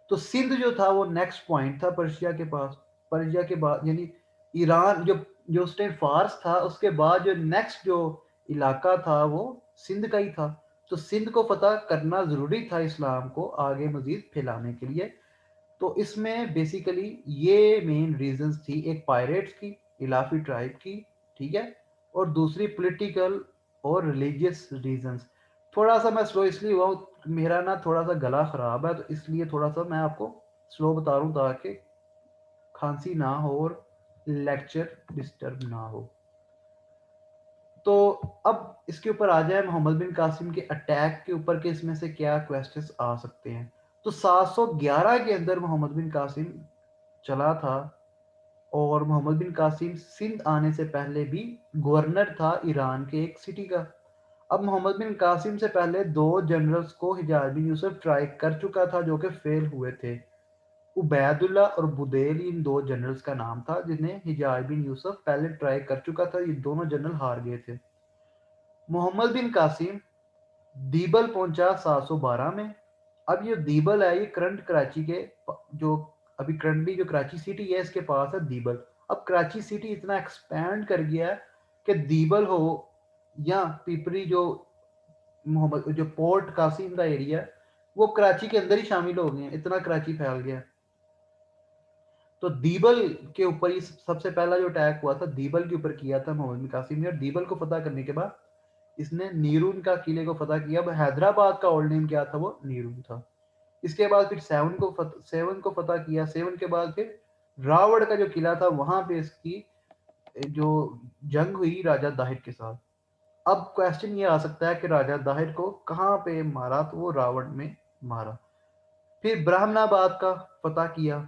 तो सिंध जो था वो नेक्स्ट पॉइंट था पर्शिया के पास। पर्शिया के बाद यानी ईरान जो जो उस टाइम फारस था, उसके बाद जो नेक्स्ट जो इलाका था वो सिंध का ही था। तो सिंध को फतह करना जरूरी था इस्लाम को आगे मजीद फैलाने के लिए। तो इसमें बेसिकली ये मेन रीजंस थी, एक पायरेट्स की, इलाफी ट्राइब की। ठीक है, और दूसरी पॉलिटिकल और रिलीजियस रीजंस। थोड़ा सा मैं स्लो इसलिए हुआ मेरा ना थोड़ा सा गला खराब है, तो इसलिए थोड़ा सा मैं आपको स्लो बता रहा हूँ ताकि खांसी ना हो और लेक्चर डिस्टर्ब ना हो। तो अब इसके ऊपर आ जाए मोहम्मद बिन कासिम के अटैक के ऊपर कि इसमें से क्या क्वेश्चंस आ सकते हैं। तो 711 के अंदर मोहम्मद बिन कासिम चला था, और मोहम्मद बिन कासिम सिंध आने से पहले भी गवर्नर था ईरान के एक सिटी का। अब मोहम्मद बिन कासिम से पहले दो जनरल्स को हिजाज बिन यूसुफ ट्राई कर चुका था जो कि फेल हुए थे। उबैदुल्ला और बुदेल इन दो जनरल्स का नाम था जिन्हें हिजाज बिन यूसुफ पहले ट्राई कर चुका था, ये दोनों जनरल हार गए थे। मोहम्मद बिन कासिम दीबल पहुंचा 712 में। अब ये दीबल है ये करंट कराची के जो अभी करंटली जो कराची सिटी है इसके पास है दीबल। अब कराची सिटी इतना एक्सपैंड कर गया है कि दीबल हो या पिपरी जो मोहम्मद जो पोर्ट कासिम का एरिया है वो कराची के अंदर ही शामिल हो गए हैं, इतना कराची फैल गया। तो दीबल के ऊपर ही सबसे पहला जो अटैक हुआ था दीबल के ऊपर किया था मोहम्मद बिन कासिम ने, और दीबल को फतह करने के बाद इसने नीरून का किले को फतह किया। अब हैदराबाद का ओल्ड नेम क्या था, वो नीरून था। इसके बाद फिर सेवन को फतह किया। सेवन के बाद फिर रावड़ का जो किला था वहां पे इसकी जो जंग हुई राजा दाहिर के साथ। अब क्वेश्चन ये आ सकता है कि राजा दाहिर को कहाँ पे मारा, तो वो रावण में मारा। फिर ब्राह्मणाबाद का फतह किया।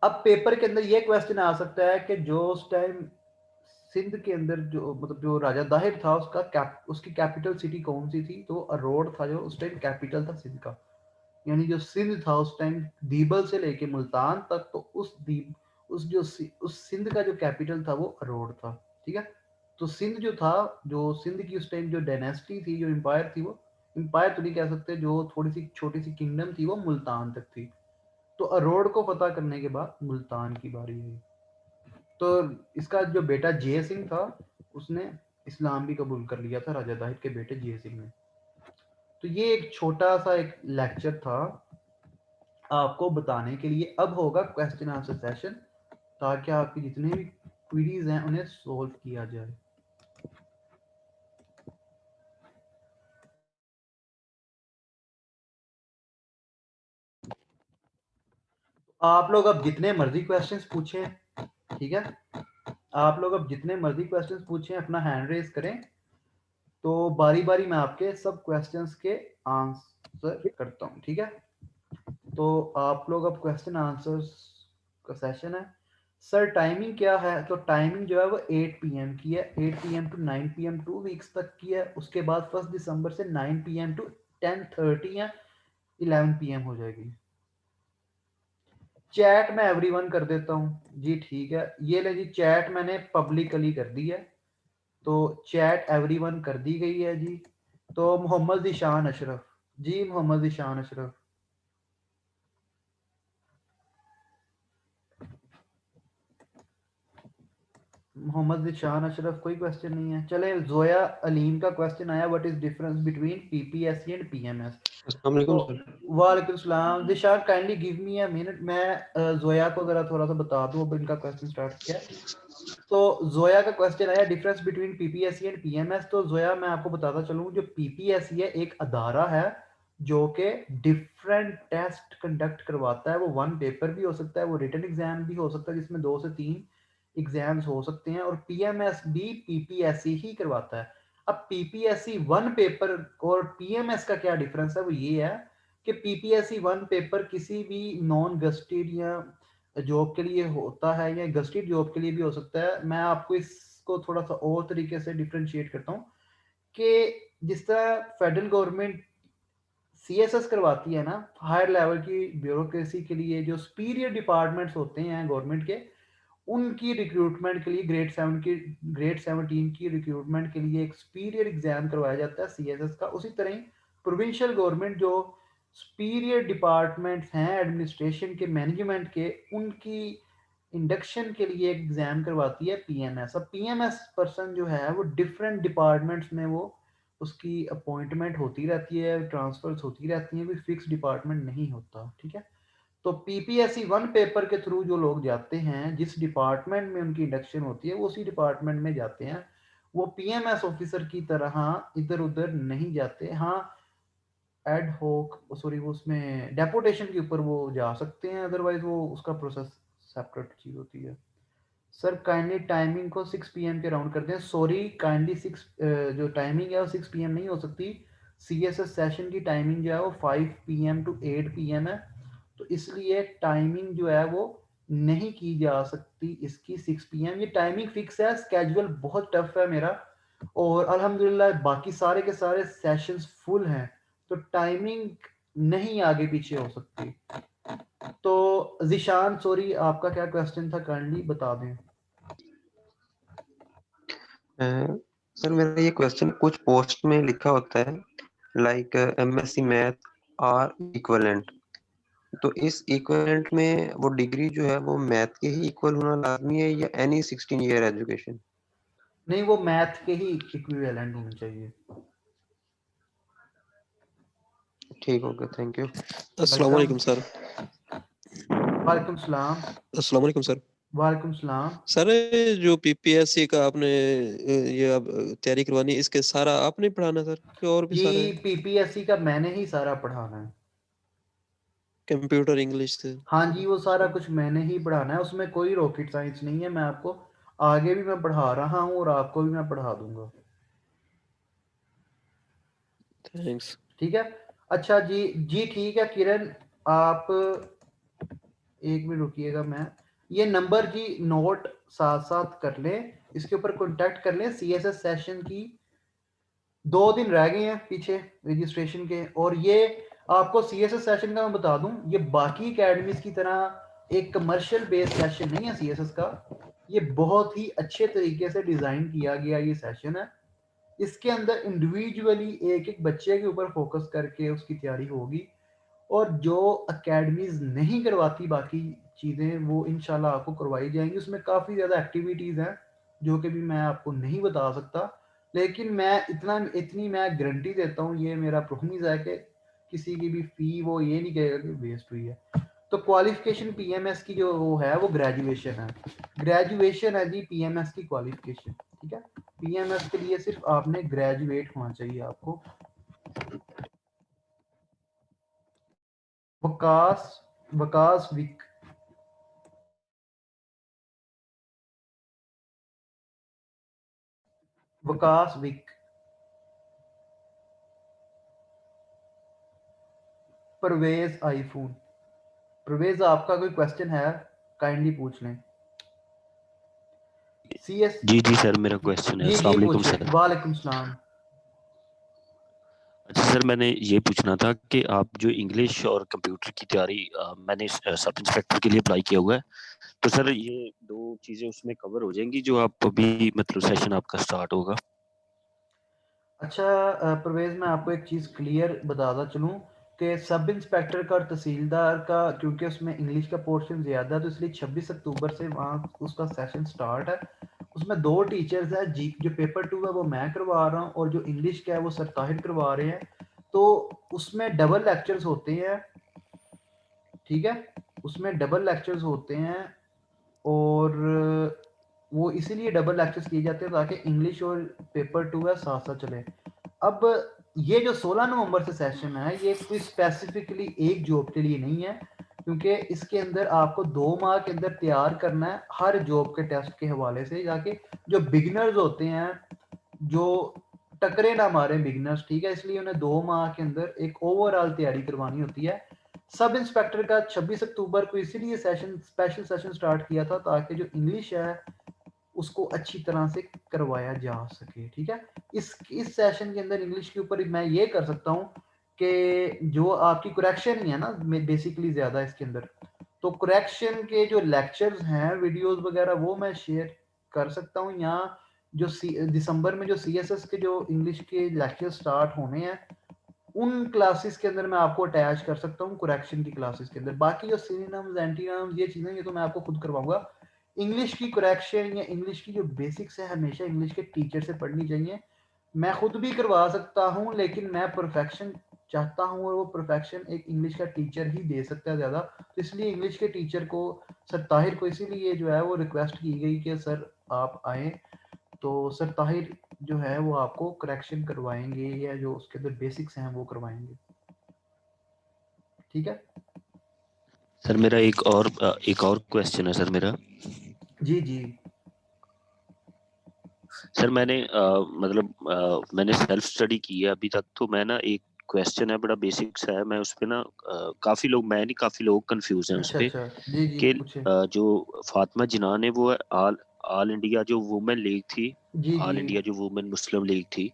अब पेपर के अंदर ये क्वेश्चन आ सकता है कि जो उस टाइम सिंध के अंदर जो मतलब जो राजा दाहिर था उसकी कैपिटल सिटी कौन सी थी, तो अरोड़ था जो उस टाइम कैपिटल था सिंध का। यानी जो सिंध था उस टाइम दीबल से लेके मुल्तान तक, तो उस सिंध का जो कैपिटल था वो अरोड़ था। ठीक है, तो सिंध जो था, जो सिंध की उस टाइम जो डायनेस्टी थी, जो एम्पायर थी, वो एम्पायर तो नहीं कह सकते, जो थोड़ी सी छोटी सी किंगडम थी, वो मुल्तान तक थी। तो अरोड़ को फतह करने के बाद मुल्तान की बारी आई। तो इसका जो बेटा जय सिंह था, उसने इस्लाम भी कबूल कर लिया था, राजा दाहिर के बेटे जय सिंह ने। तो ये एक छोटा सा एक लेक्चर था आपको बताने के लिए। अब होगा क्वेश्चन आंसर सेशन, ताकि आपकी जितने भी क्वेरीज हैं उन्हें सोल्व किया जाए। आप लोग अब जितने मर्जी क्वेश्चंस पूछें, ठीक है, आप लोग अब जितने मर्जी क्वेश्चंस पूछें, अपना हैंड रेज करें, तो बारी बारी मैं आपके सब क्वेश्चंस के आंसर करता हूं, ठीक है। तो आप लोग अब क्वेश्चन आंसर्स का सेशन है। सर टाइमिंग क्या है? तो टाइमिंग जो है वो 8 PM की है, 8 PM टू 9 PM 2 वीक्स तक की है। उसके बाद 1 दिसंबर से 9 PM टू 10:30 या 11 PM हो जाएगी। चैट में एवरीवन कर देता हूँ जी, ठीक है। ये ले जी, चैट मैंने पब्लिकली कर दी है, तो चैट एवरीवन कर दी गई है जी। तो मोहम्मद ज़ीशान अशरफ जी, मोहम्मद ज़ीशान अशरफ, मोहम्मद ज़ीशान अशरफ, कोई क्वेश्चन नहीं है। चले, जोया अलीम का क्वेश्चन आया, what is difference between PPSC and PMS? अस्सलाम वालेकुम तो सर। वालेकुम सलाम। Zeeshan kindly give me a minute, मैं जोया को जरा थोड़ा सा बता दूं अब इनका क्वेश्चन स्टार्ट किया। तो जोया का क्वेश्चन आया difference between PPSC and PMS. तो जोया मैं आपको बताता चलूं, जो पीपीएससी है एक अदारा है जो कि डिफरेंट टेस्ट कंडक्ट करवाता है। वो वन पेपर भी हो सकता है, वो रिटन एग्जाम भी हो सकता है, जिसमें 2 से 3 एग्जाम्स हो सकते हैं, और पीएमएस भी पीपीएससी ही करवाता है। अब पीपीएससी वन पेपर और पीएमएस का क्या डिफरेंस है, वो ये है कि पीपीएससी वन पेपर किसी भी नॉन गस्टेड या जॉब के लिए होता है, या गस्टेड जॉब के लिए भी हो सकता है। मैं आपको इसको थोड़ा सा और तरीके से डिफ्रेंशिएट करता हूँ कि जिस तरह फेडरल गवर्नमेंट सीएसएस करवाती है ना, हायर लेवल की ब्यूरोक्रेसी के लिए, जो सुपीरियर डिपार्टमेंट्स होते हैं गवर्नमेंट के, उनकी रिक्रूटमेंट के लिए ग्रेड 17 की रिक्रूटमेंट के लिए एक सुपीरियर एग्जाम करवाया जाता है सीएसएस का। उसी तरह ही प्रोविंशियल गवर्नमेंट जो सुपीरियर डिपार्टमेंट्स हैं एडमिनिस्ट्रेशन के, मैनेजमेंट के, उनकी इंडक्शन के लिए एक एग्जाम करवाती है पीएमएस। अब पीएमएस पर्सन जो है वो डिफरेंट डिपार्टमेंट्स में वो उसकी अपॉइंटमेंट होती रहती है, ट्रांसफर्स होती रहती हैं, कोई फिक्स डिपार्टमेंट नहीं होता, ठीक है। तो पीपीएससी वन पेपर के थ्रू जो लोग जाते हैं, जिस डिपार्टमेंट में उनकी इंडक्शन होती है, वो उसी डिपार्टमेंट में जाते हैं। वो पीएमएस ऑफिसर की तरह इधर उधर नहीं जाते। हाँ, एड होक सॉरी, वो उसमें डेपुटेशन के ऊपर वो जा सकते हैं, अदरवाइज वो उसका प्रोसेस सेपरेट चीज होती है। सर काइंडली टाइमिंग को 6 PM के राउंड कर दें। सॉरी काइंडली 6 जो टाइमिंग है वो 6 PM नहीं हो सकती। सीएसएस सेशन की टाइमिंग जो है वो 5 PM टू 8 PM है, तो इसलिए टाइमिंग जो है वो नहीं की जा सकती इसकी 6 PM। ये टाइमिंग फिक्स है, स्केड्यूल बहुत टफ है मेरा, और अल्हम्दुलिल्लाह बाकी सारे के सारे सेशंस फुल हैं, तो टाइमिंग नहीं आगे पीछे हो सकती। तो जिशान सॉरी, आपका क्या क्वेश्चन था, काइंडली बता दें। सर मेरा ये क्वेश्चन, कुछ पोस्ट में लिखा होता है like MSc math or equivalent, तो इस इक्विवेलेंट में वो डिग्री जो है वो मैथ के ही इक्वल होना लाजमी है या एनी 16 ईयर एजुकेशन? नहीं, वो मैथ के ही इक्विवेलेंट होने चाहिए। ठीक हो गया, थैंक यू। अस्सलाम वेलकम। वालेकुम सर। वालेकुम सलाम। अस्सलाम वालेकुम सर। वालेकुम सलाम। सर जो पीपीएससी का आपने ये अब तैयारी करवानी, इसके सारा आपने पढ़ाना सर कि और भी सारा जी, है? पीपीएससी का मैंने ही सारा पढ़ाना है। कंप्यूटर इंग्लिश से? हाँ जी, वो सारा कुछ मैंने ही पढ़ाना है, उसमें कोई रॉकेट साइंस नहीं है। मैं आपको आगे भी मैं पढ़ा रहा हूँ और आपको भी मैं पढ़ा दूंगा, थैंक्स। ठीक है। अच्छा जी, जी ठीक है किरण, आप एक मिनट रुकिएगा, मैं ये नंबर जी नोट साथ साथ कर लें, इसके ऊपर कांटेक्ट कर लें। सीएसएस सेशन की 2 दिन रह गए हैं पीछे रजिस्ट्रेशन के, और ये आपको सीएसएस सेशन का मैं बता दूं, ये बाकी एकेडमीज की तरह एक कमर्शियल बेस्ड सेशन नहीं है सीएसएस का। ये बहुत ही अच्छे तरीके से डिज़ाइन किया गया ये सेशन है। इसके अंदर इंडिविजुअली एक एक बच्चे के ऊपर फोकस करके उसकी तैयारी होगी, और जो अकेडमीज नहीं करवाती बाकी चीज़ें वो इंशाल्लाह आपको करवाई जाएंगी। उसमें काफ़ी ज़्यादा एक्टिविटीज़ हैं जो कि भी मैं आपको नहीं बता सकता, लेकिन मैं इतनी मैं गारंटी देता हूँ, ये मेरा प्रोमिस है कि किसी की भी फ़ी वो ये नहीं कहेगा कि वेस्ट हुई है। तो क्वालिफिकेशन पीएमएस की जो वो है वो ग्रेजुएशन है, ग्रेजुएशन है जी पीएमएस की क्वालिफिकेशन, ठीक है। पीएमएस के लिए सिर्फ आपने ग्रेजुएट होना चाहिए आपको। वकास वकास विक वकास विक परवेज आईफोन। परवेज आपका कोई क्वेश्चन है काइंडली पूछ लें। सीएस जी जी सर, मेरा क्वेश्चन है। अस्सलाम जी वालेकुम पूछें। सर। वालेकुम सलाम। अच्छा सर, मैंने ये पूछना था कि आप जो इंग्लिश और कंप्यूटर की तैयारी मैंने सब इंस्पेक्टर के लिए अप्लाई किया हुआ है, तो सर ये दो चीजें उसमें कवर हो जाएंगी जो आप अभी मतलब सेशन आपका स्टार्ट होगा? अच्छा परवेज मैं आपको एक चीज़ क्लियर बताता चलूँ कि सब इंस्पेक्टर का और तहसीलदार का, क्योंकि उसमें इंग्लिश का पोर्शन ज़्यादा है, तो इसलिए 26 अक्टूबर से वहाँ उसका सेशन स्टार्ट है। उसमें 2 टीचर्स हैं जी, जो पेपर 2 है वो मैं करवा रहा हूँ, और जो इंग्लिश का है वो सर ताहिर करवा रहे हैं। तो उसमें डबल लेक्चर्स होते हैं, ठीक है, उसमें डबल लेक्चर्स होते हैं, और वो इसीलिए डबल लेक्चर्स किए जाते हैं ताकि इंग्लिश और पेपर 2 है साथ साथ चले। अब ये जो 16 नवंबर से सेशन है ये कोई स्पेसिफिकली एक जॉब के लिए नहीं है, क्योंकि इसके अंदर आपको 2 माह के अंदर तैयार करना है हर जॉब के टेस्ट के हवाले से, जाके जो बिगिनर्स होते हैं, जो टकरे ना मारे बिगिनर्स, ठीक है, इसलिए उन्हें 2 माह के अंदर एक ओवरऑल तैयारी करवानी होती है। सब इंस्पेक्टर का 26 अक्टूबर को इसीलिए सेशन स्पेशल सेशन स्टार्ट किया था ताकि जो इंग्लिश है उसको अच्छी तरह से करवाया जा सके, ठीक है। इस सेशन के अंदर इंग्लिश के ऊपर मैं ये कर सकता हूँ कि जो आपकी करेक्शन ही है ना बेसिकली ज़्यादा इसके अंदर, तो करेक्शन के जो लेक्चर्स हैं वीडियोस वगैरह वो मैं शेयर कर सकता हूँ। यहाँ जो दिसंबर में जो सीएसएस के जो इंग्लिश के लेक्चर स्टार्ट होने हैं उन क्लासेस के अंदर मैं आपको अटैच कर सकता हूँ करेक्शन की क्लासेस के अंदर। बाकी जो सिनोनिम्स एंटीनिम्स ये चीज़ें ये तो मैं आपको खुद करवाऊंगा। इंग्लिश की करेक्शन या इंग्लिश की जो बेसिक्स है हमेशा इंग्लिश के टीचर से पढ़नी चाहिए। मैं खुद भी करवा सकता हूँ, लेकिन मैं परफेक्शन चाहता हूँ, और वो परफेक्शन एक इंग्लिश का टीचर ही दे सकता है ज़्यादा। तो इसलिए इंग्लिश के टीचर को, सर ताहिर को, इसीलिए जो है वो रिक्वेस्ट की गई कि सर आप आएँ। तो सर ताहिर जो है वो आपको करेक्शन करवाएंगे या जो उसके अंदर बेसिक्स हैं वो करवाएंगे, ठीक है। सर मेरा एक और क्वेश्चन है सर मेरा। जी जी सर मैंने मैंने सेल्फ स्टडी की है अभी तक, तो मैं ना एक क्वेश्चन है, बड़ा बेसिक्स है, मैं उस पे ना काफी लोग, मैं नहीं काफी लोग कंफ्यूज हैं उस अच्छा पे अच्छा जी जी कि पूछे। जो फातिमा जिनान है वो है ऑल इंडिया जो वुमेन लीग थी, जी जी ऑल इंडिया जो वुमेन मुस्लिम लीग थी,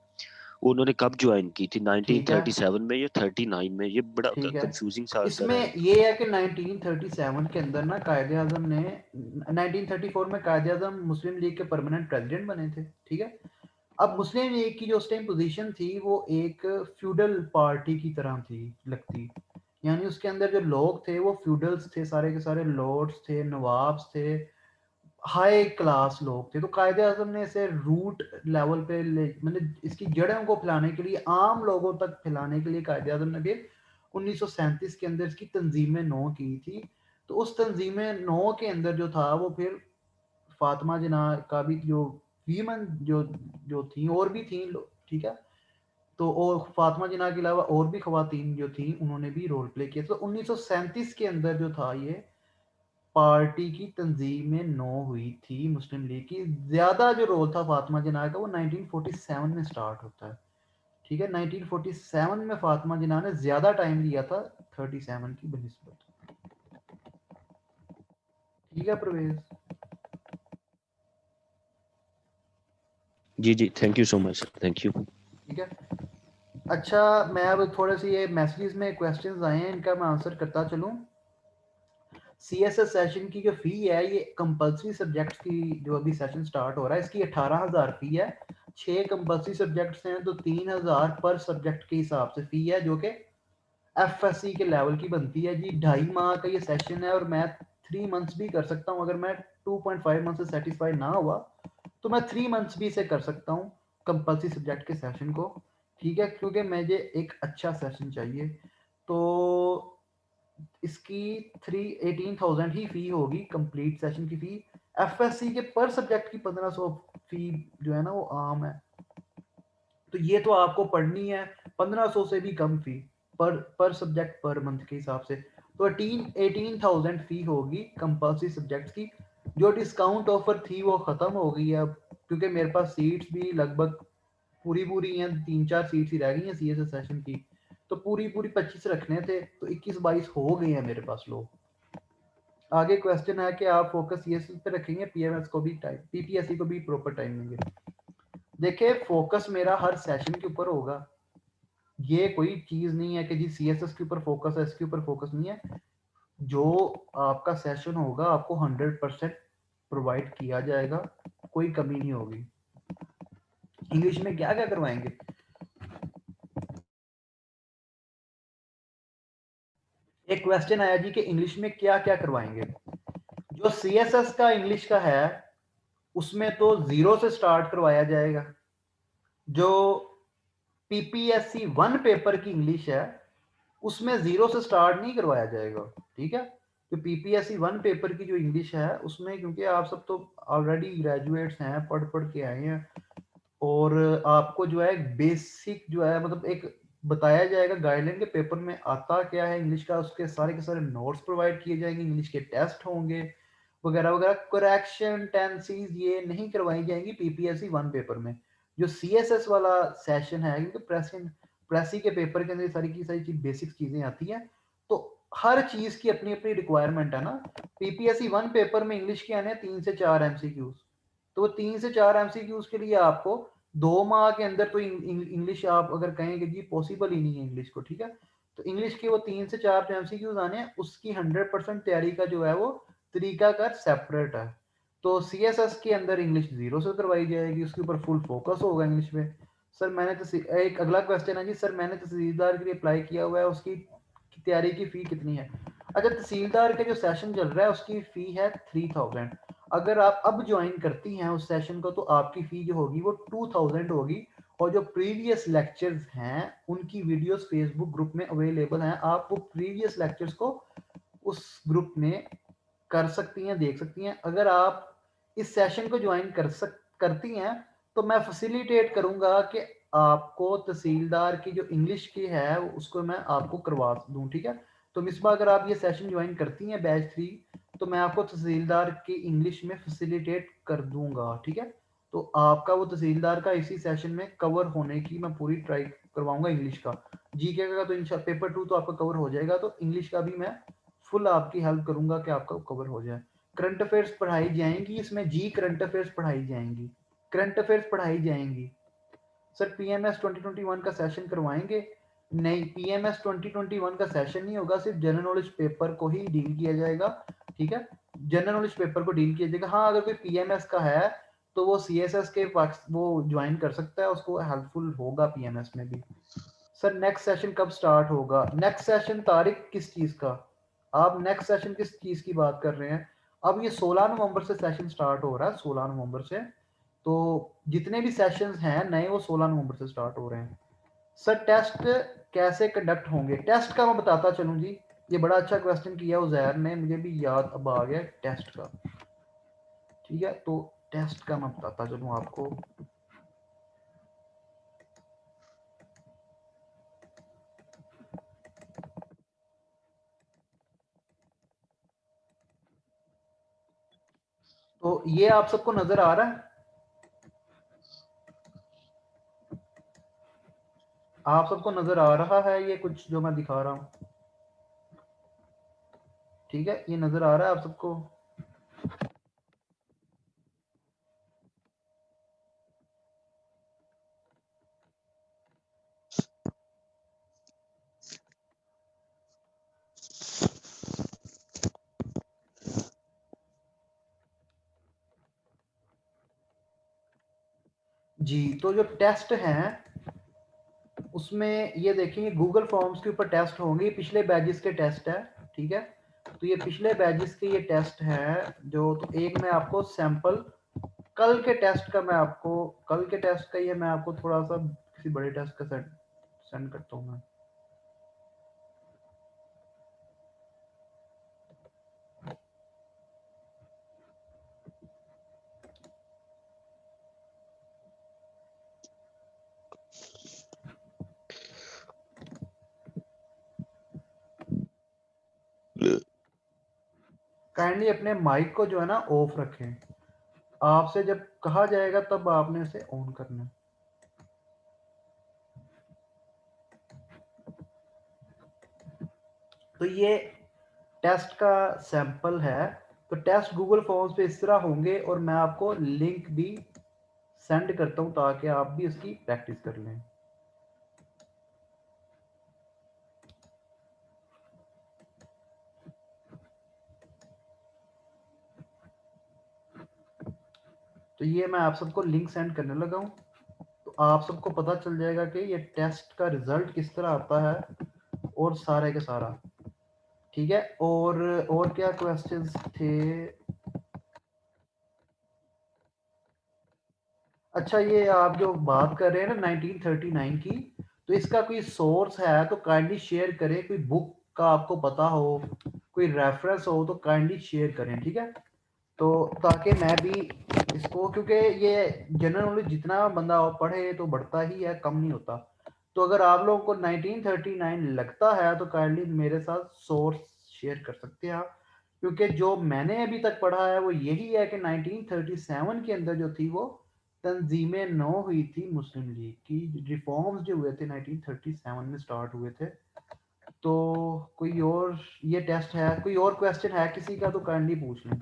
वो उन्होंने कब ज्वाइन की थी, ठीक है 1937 में या 39 में? ये बड़ा ठीक है। कंफ्यूजिंग सा सर है। इसमें ये है कि 1937 के अंदर ना कायदे आजम ने, 1934 में कायदे आजम मुस्लिम लीग के परमानेंट प्रेसिडेंट बने थे, ठीक है। अब मुस्लिम लीग की जो उस टाइम पोजीशन थी वो एक फ्यूडल पार्टी की तरह थी लगती, यानी उसके अंदर जो लोग थे वो फ्यूडल्स थे, सारे के सारे लॉर्ड्स थे, नवाब्स थे, हाई क्लास लोग थे। तो कायदे आजम ने इसे रूट लेवल पे मतलब इसकी जड़ों को फैलाने के लिए, आम लोगों तक फैलाने के लिए कायदे आजम ने फिर 1937 के अंदर इसकी तंजीमें नौ की थी। तो उस तंजीमें नौ के अंदर जो था वो फिर फातिमा जना का भी जो वीमन जो जो थी और भी थी, ठीक है। तो और फातिमा जिना के अलावा और भी खवातीन जो थी उन्होंने भी रोल प्ले किया। तो 1937 के अंदर जो था ये पार्टी की तंजीमें नो हुई थी मुस्लिम लीग की। ज्यादा जो रोल था फातिमा जिना का वो 1947 में स्टार्ट होता है, ठीक है। 1947 में फातिमा जिना ने ज्यादा टाइम लिया था 37 की बनिस्बत, ठीक है परवेज। जी जी, thank you so much sir, thank you. ठीक है। अच्छा मैं अब थोड़े से ये मैसेजेस में क्वेश्चंस आए हैं इनका मैं आंसर करता चलूं। CSS सेशन की जो फी है ये कंपलसरी सब्जेक्ट्स की जो अभी सेशन स्टार्ट हो रहा है इसकी 18,000 फी है। 6 कंपलसरी सब्जेक्ट्स हैं तो 3,000 पर सब्जेक्ट के हिसाब से फी है जो कि FSC के लेवल की बनती है जी। 2.5 माह का ये सेशन है और मैं 3 मंथ्स भी कर सकता हूँ। अगर मैं 2.5 मंथ से सेटिस्फाई ना हुआ तो मैं 3 मंथ्स भी इसे कर सकता हूँ कंपलसरी सब्जेक्ट के सेशन को, ठीक है, क्योंकि मुझे एक अच्छा सेशन चाहिए। तो इसकी 18,000 ही फी होगी कंप्लीट सेशन की फी। FSC के पर सब्जेक्ट की 1500 फी जो है ना वो आम है। तो ये तो आपको पढ़नी है 1500 से भी कम फी पर सब्जेक्ट पर मंथ के हिसाब से। तो 18,000 फी होगी कंपल्सरी सब्जेक्ट्स की। जो डिस्काउंट ऑफर थी वो खत्म हो गई है अब, क्योंकि मेरे पास सीट्स भी लगभग पूरी हैं, 3-4 सीट्स ही रह गई हैं CSS सेशन की। तो पूरी 25 रखने थे तो 21-22 हो गए हैं मेरे पास लोग। आगे क्वेश्चन है कि आप फोकस CSS पे रखेंगे, PMS को भी टाइम, PPSC को भी प्रॉपर टाइम देंगे। देखिए फोकस मेरा हर सेशन के ऊपर होगा। ये कोई चीज नहीं है कि जी CSS के ऊपर फोकस है, इसके ऊपर फोकस नहीं है। जो आपका सेशन होगा आपको 100% प्रोवाइड किया जाएगा, कोई कमी नहीं होगी। इंग्लिश में क्या क्या करवाएंगे? एक क्वेश्चन आया जी कि इंग्लिश में क्या क्या करवाएंगे। जो CSS का इंग्लिश का है उसमें तो 0 से स्टार्ट करवाया जाएगा। जो PPSC 1 पेपर की इंग्लिश है उसमें 0 से स्टार्ट नहीं करवाया जाएगा, ठीक है। तो PPSC 1 पेपर की जो इंग्लिश है उसमें, क्योंकि आप सब तो ऑलरेडी ग्रेजुएट्स हैं, पढ़ के आए हैं, और आपको जो है बेसिक जो है मतलब एक बताया जाएगा गाइडलाइन के पेपर में आता क्या है इंग्लिश का, उसके सारे के सारे नोट्स प्रोवाइड किए जाएंगे, इंग्लिश के टेस्ट होंगे वगैरह वगैरह। करेक्शन टेंसेस ये नहीं करवाई जाएंगी PPSC 1 पेपर में। जो CSS वाला सेशन है, क्योंकि प्रेसी के पेपर के अंदर सारी की सारी चीज बेसिक चीजें आती हैं, तो हर चीज की अपनी अपनी रिक्वायरमेंट है ना। PPSC 1 पेपर में इंग्लिश के आने 3 से 4 MCQs, तो 3 से 4 MCQs के लिए आपको 2 माह के अंदर तो इंग्लिश आप अगर कहेंगे जी पॉसिबल ही नहीं है इंग्लिश को, ठीक है। तो इंग्लिश के वो 3 से 4 जो MCQs आने हैं उसकी 100% तैयारी का जो है वो तरीकाकार सेपरेट है। तो CSS के अंदर इंग्लिश 0 से करवाई जाएगी, उसके ऊपर फुल फोकस होगा इंग्लिश पे। सर मैंने तो एक अगला क्वेश्चन है जी, सर मैंने तहसीलदार के लिए अप्लाई किया हुआ है, उसकी तैयारी की फी कितनी है? अच्छा, तहसीलदार के जो सेशन चल रहा है उसकी फी है 3000। अगर आप अब ज्वाइन करती हैं उस सेशन को तो आपकी फी जो होगी वो 2000 होगी। और जो प्रीवियस लेक्चर्स हैं उनकी वीडियोस फेसबुक ग्रुप में अवेलेबल हैं, आप वो प्रीवियस लेक्चर्स को उस ग्रुप में कर सकती हैं, देख सकती हैं। अगर आप इस सेशन को ज्वाइन करती हैं तो मैं फैसिलिटेट करूंगा कि आपको तहसीलदार की जो इंग्लिश की है उसको मैं आपको करवा दूं, ठीक है। तो मिसबा अगर आप ये सेशन ज्वाइन करती हैं बैच 3 तो मैं आपको तहसीलदार की इंग्लिश में फैसिलिटेट कर दूंगा, ठीक है। तो आपका वो तहसीलदार का इसी सेशन में कवर होने की मैं पूरी ट्राई करवाऊंगा। इंग्लिश का, जीके का तो इंशाल्लाह पेपर 2 तो आपका कवर हो जाएगा, तो इंग्लिश का भी मैं फुल आपकी हेल्प करूंगा कि आपका कवर हो जाए। करंट अफेयर्स पढ़ाई जाएंगी इसमें जी, करंट अफेयर्स पढ़ाई जाएंगी, करंट अफेयर्स पढ़ाई जाएंगी। सर PMS 2021 का सेशन करवाएंगे? नहीं, PMS 2021 का सेशन नहीं होगा, सिर्फ जनरल नॉलेज पेपर को ही डील किया जाएगा, ठीक है। जनरल नॉलेज पेपर को डील किया जाएगा। हाँ, अगर कोई PMS का है तो वो CSS के वो ज्वाइन कर सकता है, उसको हेल्पफुल होगा PMS में भी। सर नेक्स्ट सेशन कब स्टार्ट होगा? नेक्स्ट सेशन तारीख किस चीज का? आप नेक्स्ट सेशन किस चीज की बात कर रहे हैं? अब ये 16 नवंबर से सेशन स्टार्ट हो रहा है, 16 नवंबर से। तो जितने भी सेशंस हैं नए वो 16 नवंबर से स्टार्ट हो रहे हैं। सर टेस्ट कैसे कंडक्ट होंगे? टेस्ट का मैं बताता चलूं जी, ये बड़ा अच्छा क्वेश्चन किया उजैर ने, मुझे भी याद अब आ गया टेस्ट का, ठीक है। तो टेस्ट का मैं बताता चलूं आपको। तो ये आप सबको नजर आ रहा है? आप सबको नजर आ रहा है ये कुछ जो मैं दिखा रहा हूं? ठीक है, ये नजर आ रहा है आप सबको? जी, तो जो टेस्ट हैं उसमें ये देखेंगे गूगल फॉर्म्स के ऊपर टेस्ट होंगे, पिछले बैचेस के टेस्ट है, ठीक है। तो ये पिछले बैचेस के ये टेस्ट हैं जो, तो एक मैं आपको सैंपल कल के टेस्ट का, मैं आपको कल के टेस्ट का ये मैं आपको थोड़ा सा किसी बड़े टेस्ट का सेंड करता हूँ मैं। काइंडली अपने माइक को जो है ना ऑफ रखें, आपसे जब कहा जाएगा तब आपने इसे ऑन करना है। तो ये टेस्ट का सैंपल है। तो टेस्ट गूगल फॉर्म्स पे इस तरह होंगे और मैं आपको लिंक भी सेंड करता हूं ताकि आप भी इसकी प्रैक्टिस कर लें। तो ये मैं आप सबको लिंक सेंड करने लगा हूं, तो आप सबको पता चल जाएगा कि ये टेस्ट का रिजल्ट किस तरह आता है और सारे के सारा, ठीक है। और क्या क्वेश्चंस थे? अच्छा, ये आप जो बात कर रहे हैं ना 1939 की, तो इसका कोई सोर्स है तो काइंडली शेयर करें। कोई बुक का आपको पता हो, कोई रेफरेंस हो तो काइंडली शेयर करें, ठीक है। तो ताकि मैं भी इसको, क्योंकि ये जनरल नॉलेज जितना बंदा पढ़े तो बढ़ता ही है, कम नहीं होता। तो अगर आप लोगों को 1939 लगता है तो काइंडली मेरे साथ सोर्स शेयर कर सकते हैं आप, क्योंकि जो मैंने अभी तक पढ़ा है वो यही है कि 1937 के अंदर जो थी वो तंजीमें नो हुई थी मुस्लिम लीग की, रिफॉर्म्स जो हुए थे 1937 में स्टार्ट हुए थे। तो कोई और ये टेस्ट है, कोई और क्वेश्चन है किसी का तो काइंडली पूछ लें।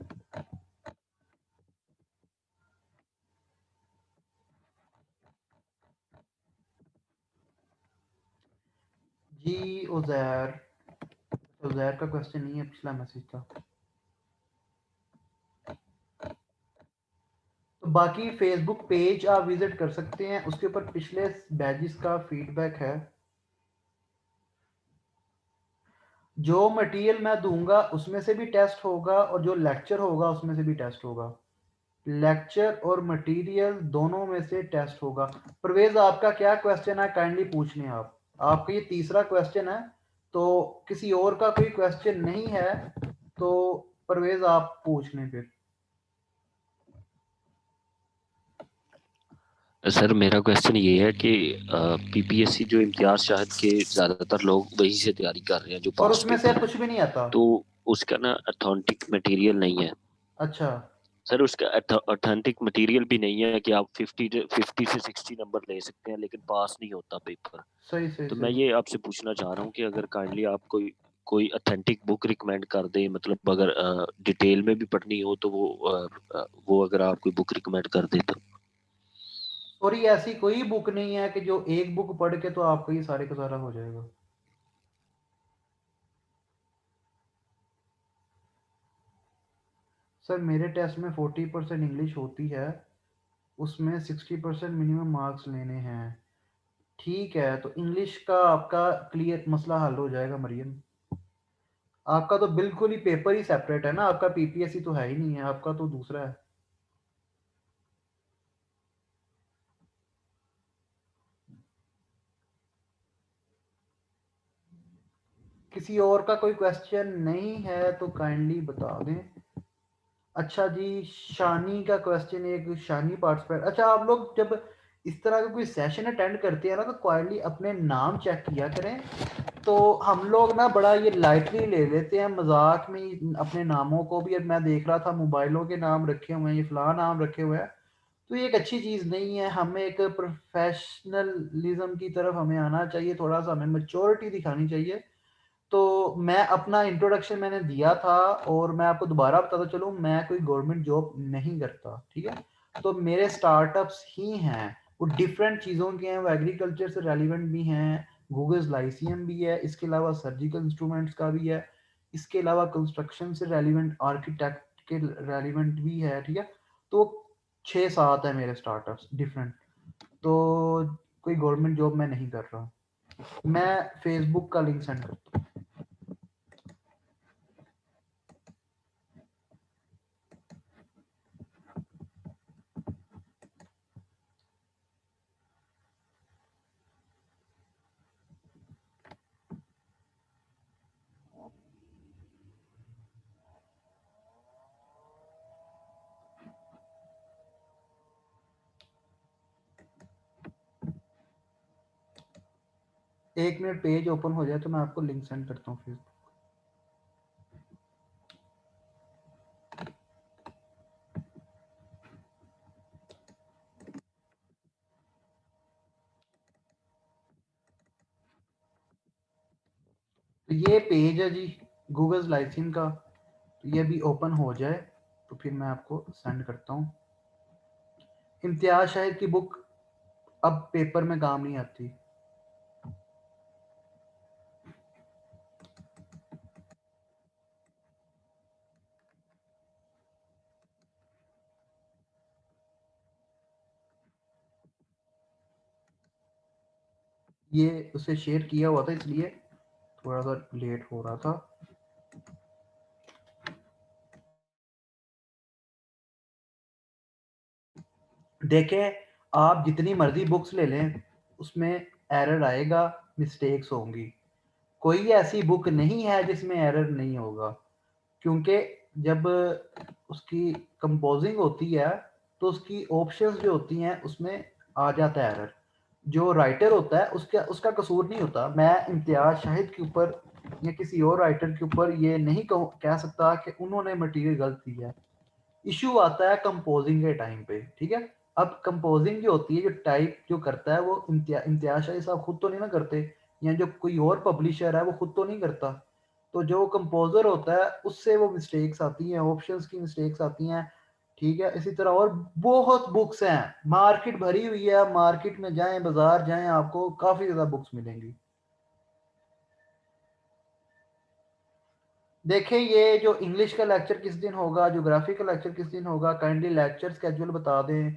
जी उजैर, उजैर का क्वेश्चन नहीं है, पिछला मैसेज था। तो बाकी फेसबुक पेज आप विजिट कर सकते हैं, उसके ऊपर पिछले बैचेस का फीडबैक है। जो मटेरियल मैं दूंगा उसमें से भी टेस्ट होगा और जो लेक्चर होगा उसमें से भी टेस्ट होगा। लेक्चर और मटेरियल दोनों में से टेस्ट होगा। परवेज आपका क्या क्वेश्चन है, काइंडली पूछ लें आप। आपका ये तीसरा क्वेश्चन है, तो किसी और का कोई क्वेश्चन नहीं है तो परवेज आप पूछ लें फिर। सर मेरा क्वेश्चन ये है कि पीपीएससी जो इम्तियाज शाहिद के ज्यादातर लोग वही से तैयारी कर रहे हैं जो और पास उसमें से पेपर कुछ भी नहीं आता। तो उसका ना अथेंटिक मटेरियल नहीं है अच्छा, सर। उसका अथेंटिक मटेरियल भी नहीं है कि आप 50 से 60 नंबर ले सकते हैं लेकिन पास नहीं होता पेपर। सही सही तो मैं सही। ये आपसे पूछना चाह रहा हूँ कि अगर काइंडली आप कोई कोई अथेंटिक बुक रिकमेंड कर दें, मतलब अगर डिटेल में भी पढ़नी हो तो वो अगर आप कोई बुक रिकमेंड कर दें तो। और ये ऐसी कोई बुक नहीं है कि जो एक बुक पढ़ के तो आपको ये सारे का सारा हो जाएगा। सर मेरे टेस्ट में 40% इंग्लिश होती है, उसमें 60% मिनिमम मार्क्स लेने हैं। ठीक है, तो इंग्लिश का आपका क्लियर मसला हल हो जाएगा मरियम। आपका तो बिल्कुल ही पेपर ही सेपरेट है ना, आपका पीपीएससी तो है ही नहीं है, आपका तो दूसरा है। किसी और का कोई क्वेश्चन नहीं है तो काइंडली बता दें। अच्छा जी, शानी का क्वेश्चन, एक शानी पार्टिसिपेंट। अच्छा, आप लोग जब इस तरह का कोई सेशन अटेंड करते हैं ना तो काइंडली अपने नाम चेक किया करें। तो हम लोग ना बड़ा ये लाइटली ले लेते हैं, मजाक में ही अपने नामों को भी। अब मैं देख रहा था मोबाइलों के नाम रखे हुए हैं, ये फलां नाम रखे हुए हैं, तो ये एक अच्छी चीज़ नहीं है। हमें एक प्रोफेशनलिज्म की तरफ हमें आना चाहिए, थोड़ा सा हमें मैच्योरिटी दिखानी चाहिए। तो मैं अपना इंट्रोडक्शन मैंने दिया था और मैं आपको दोबारा बताता चलूँ, मैं कोई गवर्नमेंट जॉब नहीं करता, ठीक है। तो मेरे स्टार्टअप्स ही हैं, वो डिफरेंट चीज़ों के हैं, वो एग्रीकल्चर से रेलिवेंट भी हैं, गूगल्स लाइसियम भी है, इसके अलावा सर्जिकल इंस्ट्रूमेंट्स का भी है, इसके अलावा कंस्ट्रक्शन से रेलिवेंट आर्किटेक्ट के रेलिवेंट भी है, ठीक है। तो 6-7 है मेरे स्टार्टअप्स डिफरेंट। तो कोई गवर्नमेंट जॉब मैं नहीं कर रहा, मैं फेसबुक का लिंक सेंड करता हूँ। एक मिनट पेज ओपन हो जाए तो मैं आपको लिंक सेंड करता हूँ फेसबुक। तो ये पेज है जी गूगल लाइसेंस का, तो ये भी ओपन हो जाए तो फिर मैं आपको सेंड करता हूँ। इम्तियाज शाहिद की बुक अब पेपर में काम नहीं आती। ये उसे शेयर किया हुआ था इसलिए थोड़ा सा लेट हो रहा था। देखें, आप जितनी मर्जी बुक्स ले लें उसमें एरर आएगा, मिस्टेक्स होंगी। कोई ऐसी बुक नहीं है जिसमें एरर नहीं होगा, क्योंकि जब उसकी कंपोजिंग होती है तो उसकी ऑप्शंस जो होती हैं उसमें आ जाता है एरर। जो राइटर होता है उसका कसूर नहीं होता। मैं इम्तियाज शाहिद के ऊपर या किसी और राइटर के ऊपर ये नहीं कह सकता कि उन्होंने मटेरियल गलत दिया है। इशू आता है कंपोजिंग के टाइम पे, ठीक है। अब कंपोजिंग जो होती है, जो टाइप जो करता है वो इम्तियाज शाहिद साहब खुद तो नहीं ना करते, या जो कोई और पब्लिशर है वो खुद तो नहीं करता। तो जो कंपोजर होता है उससे वो मिस्टेक्स आती हैं, ऑप्शंस की मिस्टेक्स आती हैं, ठीक है। इसी तरह और बहुत बुक्स हैं, मार्केट भरी हुई है, मार्केट में जाएं, बाजार जाएं, आपको काफी ज्यादा बुक्स मिलेंगी। देखिए, ये जो इंग्लिश का लेक्चर किस दिन होगा, ज्योग्राफी का लेक्चर किस दिन होगा, काइंडली लेक्चर स्केड्यूल बता दें,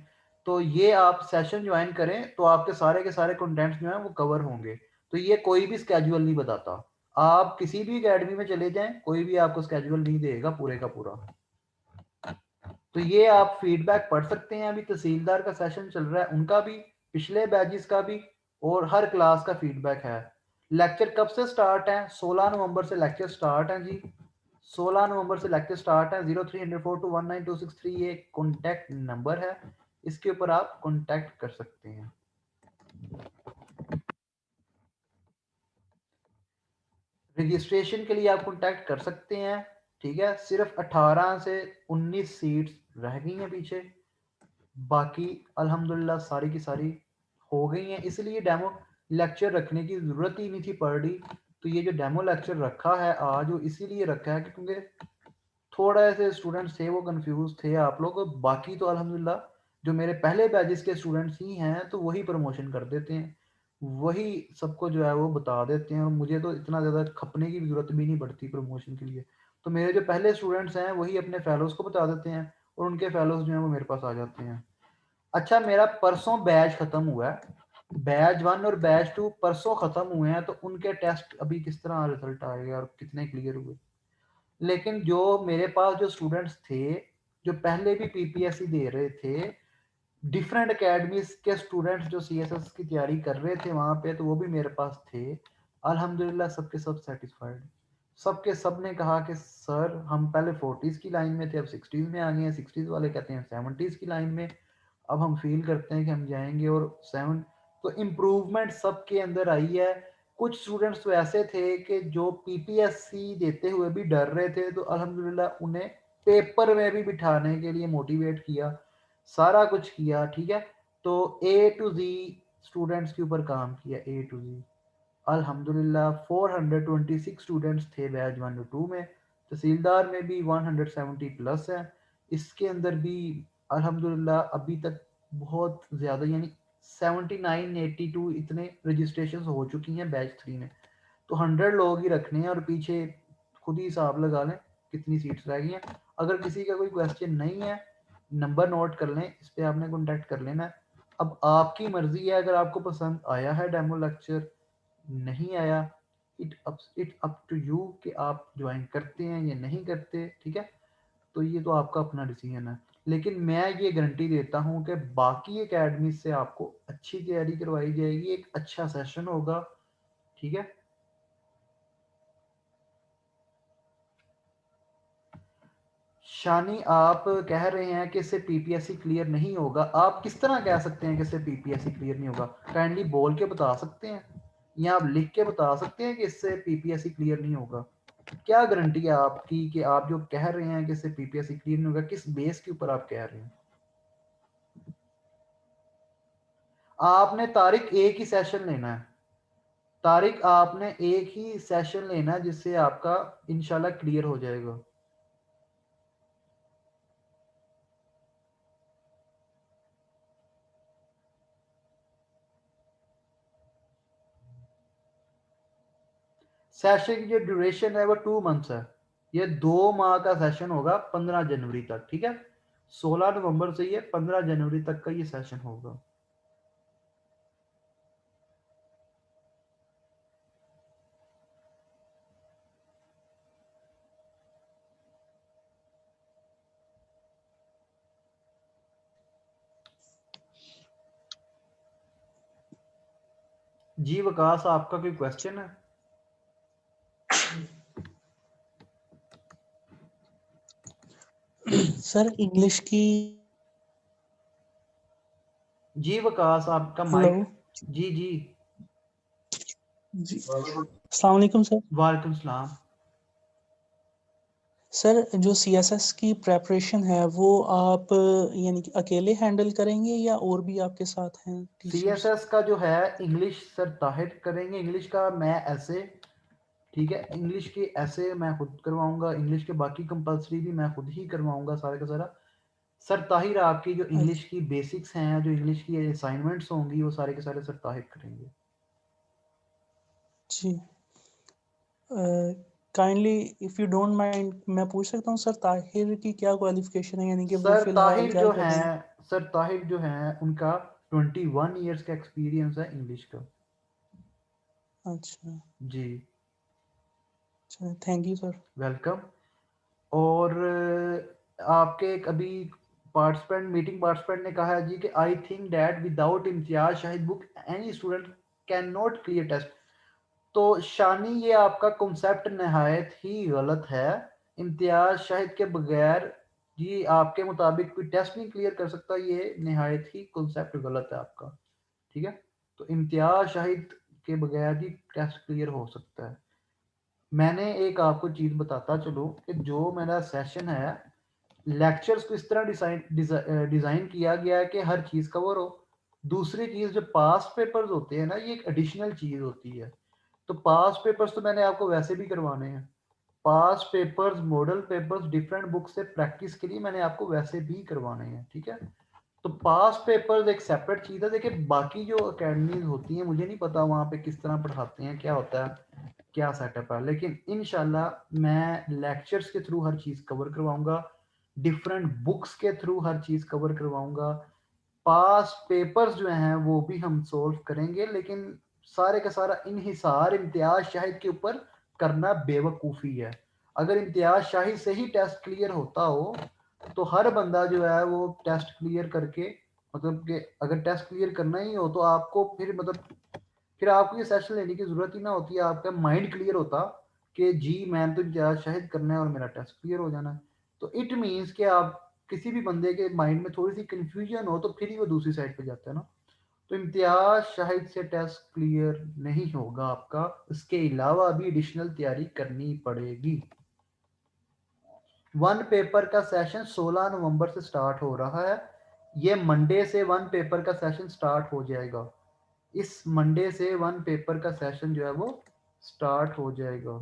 तो ये आप सेशन ज्वाइन करें तो आपके सारे के सारे कंटेंट्स जो हैं वो कवर होंगे। तो ये कोई भी स्केड्यूल नहीं बताता। आप किसी भी एकेडमी में चले जाएं, कोई भी आपको स्केड्यूल नहीं देगा पूरे का पूरा। तो ये आप फीडबैक पढ़ सकते हैं। अभी तहसीलदार का सेशन चल रहा है, उनका भी, पिछले बैचेस का भी, और हर क्लास का फीडबैक है। लेक्चर कब से स्टार्ट है? 16 नवंबर से लेक्चर स्टार्ट है जी। 16 नवंबर से लेक्चर स्टार्ट है। 0304219263 ये कॉन्टैक्ट नंबर है, इसके ऊपर आप कॉन्टैक्ट कर सकते हैं। रजिस्ट्रेशन के लिए आप कॉन्टैक्ट कर सकते हैं, ठीक है। सिर्फ 18 से 19 सीट्स रह गई हैं पीछे, बाकी अल्हम्दुलिल्लाह सारी की सारी हो गई हैं। इसलिए डेमो लेक्चर रखने की ज़रूरत ही नहीं थी पढ़ रही। तो ये जो डेमो लेक्चर रखा है आज, वो इसीलिए रखा है क्योंकि थोड़ा ऐसे स्टूडेंट्स थे वो कंफ्यूज थे आप लोग। बाकी तो अल्हम्दुलिल्लाह जो मेरे पहले बैचेस के स्टूडेंट्स ही हैं तो वही प्रमोशन कर देते हैं, वही सबको जो है वो बता देते हैं, और मुझे तो इतना ज़्यादा खपने की भी जरूरत भी नहीं पड़ती प्रमोशन के लिए। तो मेरे जो पहले स्टूडेंट्स हैं वही अपने फेलोज को बता देते हैं, और उनके फेलोज जो हैं वो मेरे पास आ जाते हैं। अच्छा, मेरा परसों बैच खत्म हुआ है, बैच 1 और बैच 2 परसों खत्म हुए हैं, तो उनके टेस्ट अभी किस तरह रिजल्ट आएगा और कितने क्लियर हुए। लेकिन जो मेरे पास जो स्टूडेंट्स थे जो पहले भी पीपीएससी दे रहे थे, डिफरेंट एकेडमीज के स्टूडेंट्स जो सीएसएस की तैयारी कर रहे थे वहां पे, तो वो भी मेरे पास थे। अल्हम्दुलिल्लाह सबके सब सेटिस्फाइड। सबके सब ने कहा कि सर हम पहले 40s की लाइन में थे, अब 60s में आ गए हैं। 60s वाले कहते हैं 70s की लाइन में अब हम फील करते हैं कि हम जाएंगे, और 7। तो इम्प्रूवमेंट सबके अंदर आई है। कुछ स्टूडेंट्स तो ऐसे थे कि जो पीपीएससी देते हुए भी डर रहे थे, तो अल्हम्दुलिल्लाह उन्हें पेपर में भी बिठाने के लिए मोटिवेट किया, सारा कुछ किया, ठीक है। तो ए टू जी स्टूडेंट्स के ऊपर काम किया, ए टू जी। अल्हम्दुलिल्लाह 426 स्टूडेंट्स थे बैच 1 और 2 में। तहसीलदार में भी 170 प्लस है। इसके अंदर भी अल्हम्दुलिल्लाह अभी तक बहुत ज़्यादा, यानी 79 82 इतने रजिस्ट्रेशन हो चुकी हैं बैच 3 में। तो 100 लोग ही रखने हैं, और पीछे खुद ही हिसाब लगा लें कितनी सीट्स रह गई हैं। अगर किसी का कोई क्वेश्चन नहीं है, नंबर नोट कर लें, इस पर आपने कॉन्टैक्ट कर लेना है। अब आपकी मर्जी है, अगर आपको पसंद आया है डेमो लेक्चर, नहीं आया, इट अप टू यू कि आप ज्वाइन करते हैं या नहीं करते, ठीक है। तो ये तो आपका अपना डिसीजन है, लेकिन मैं ये गारंटी देता हूँ कि बाकी एकेडमी से आपको अच्छी तैयारी करवाई जाएगी, एक अच्छा सेशन होगा, ठीक है। शानी, आप कह रहे हैं कि इससे पीपीएससी क्लियर नहीं होगा। आप किस तरह कह सकते हैं कि इससे पीपीएससी क्लियर नहीं होगा? काइंडली बोल के बता सकते हैं या आप लिख के बता सकते हैं कि इससे पीपीएससी क्लियर नहीं होगा? क्या गारंटी है आपकी कि आप जो कह रहे हैं कि इससे पीपीएससी क्लियर नहीं होगा, किस बेस के ऊपर आप कह रहे हैं? आपने तारीख एक ही सेशन लेना है, तारीख आपने एक ही सेशन लेना है जिससे आपका इंशाल्लाह क्लियर हो जाएगा। सेशन की जो ड्यूरेशन है वो 2 मंथ्स है, ये 2 माह का सेशन होगा 15 जनवरी तक, ठीक है। 16 नवंबर से ये 15 जनवरी तक का ये सेशन होगा। जी विकास, आपका कोई क्वेश्चन है? सर इंग्लिश की। जी विकास, आपका हेलो माइक। जी जी। जी, अस्सलाम वालेकुम सर। वालेकुम सलाम। सर जो सीएसएस की प्रेपरेशन है वो आप यानी कि अकेले हैंडल करेंगे या और भी आपके साथ हैं टीचर्स? सीएसएस का जो है इंग्लिश सर ताहिर करेंगे, इंग्लिश का मैं ऐसे, ठीक है, इंग्लिश की ऐसे मैं खुद करवाऊंगा, इंग्लिश के बाकी कंपलसरी भी मैं खुद ही करवाऊंगा सारे का सारा। सर ताहिर आपकी जो इंग्लिश की बेसिक्स हैं, जो इंग्लिश की असाइनमेंट्स होंगी, वो सारे के सारे सर ताहिर करेंगे। जी, kindly if you don't mind मैं पूछ सकता हूँ सर ताहिर की क्या क्वालिफिकेशन है, यानी कि वो सर फिलहाल ताहिर क्या जो कर रहे हैं? हैं, सर ताहिर जो हैं उनका 21 ईयर्स का एक्सपीरियंस है इंग्लिश का। अच्छा जी, अच्छा, थैंक यू सर। वेलकम। और आपके एक अभी पार्टिसिपेंट, मीटिंग पार्टिसिपेंट ने कहा है जी कि I think that without Imtiaz Shahid book any student can not clear test. तो शानी, ये आपका कॉन्सेप्ट नहायत ही गलत है। इम्तियाज शाहिद के बगैर जी आपके मुताबिक कोई टेस्ट नहीं क्लियर कर सकता, ये नहायत ही कॉन्सेप्ट गलत है आपका, ठीक है। तो इम्तियाज शाहिद के बगैर ही टेस्ट क्लियर हो सकता है। मैंने एक आपको चीज़ बताता चलूँ कि जो मेरा सेशन है, लेक्चर्स को इस तरह डिज़ाइन किया गया है कि हर चीज़ कवर हो। दूसरी चीज़, जो पास पेपर्स होते हैं ना, ये एक एडिशनल चीज़ होती है। तो पास पेपर्स तो मैंने आपको वैसे भी करवाने हैं, pass papers, model papers, different book से प्रैक्टिस के लिए मैंने आपको वैसे भी करवाने हैं, ठीक है। तो पास पेपर्स एक सेपरेट चीज़ है। देखिए बाकी जो अकेडमीज होती हैं, मुझे नहीं पता वहाँ पे किस तरह पढ़ाते हैं, क्या होता है, क्या सेटअप है, लेकिन इंशाल्लाह मैं लेक्चर्स के थ्रू हर चीज़ कवर करवाऊंगा, डिफरेंट बुक्स के थ्रू हर चीज़ कवर करवाऊंगा। पास पेपर्स जो हैं वो भी हम सोल्व करेंगे, लेकिन सारे का सारा इन्हिसार इम्तियाज शाहिद के ऊपर करना बेवकूफ़ी है। अगर इम्तियाज शाहिद से ही टेस्ट क्लियर होता हो तो हर बंदा जो है वो टेस्ट क्लियर करके, मतलब कि अगर टेस्ट क्लियर करना ही हो तो आपको फिर मतलब फिर आपको ये सेशन लेने की ज़रूरत ही ना होती है। आपका माइंड क्लियर होता कि जी मैंने तो इम्तियाज शाहिद करना है और मेरा टेस्ट क्लियर हो जाना है। तो इट मीन्स कि आप किसी भी बंदे के माइंड में थोड़ी सी कंफ्यूजन हो तो फिर ही वो दूसरी साइड पे जाता है ना। तो इम्तियाज शाहिद से टेस्ट क्लियर नहीं होगा आपका, इसके अलावा भी एडिशनल तैयारी करनी पड़ेगी। वन पेपर का सेशन 16 नवंबर से स्टार्ट हो रहा है। ये मंडे से वन पेपर का सेशन स्टार्ट हो जाएगा। इस मंडे से वन पेपर का सेशन जो है वो स्टार्ट हो जाएगा।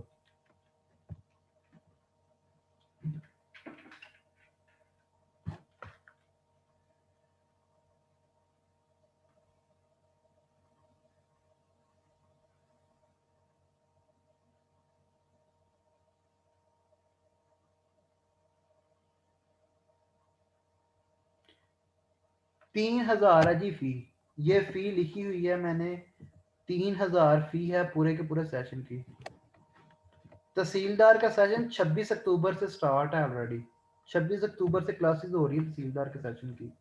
3000 है जी फी, ये फी लिखी हुई है मैंने, 3000 फी है पूरे के पूरे सेशन की। तहसीलदार का सेशन 26 अक्टूबर से स्टार्ट है ऑलरेडी, 26 अक्टूबर से क्लासेस हो रही है तहसीलदार के सेशन की।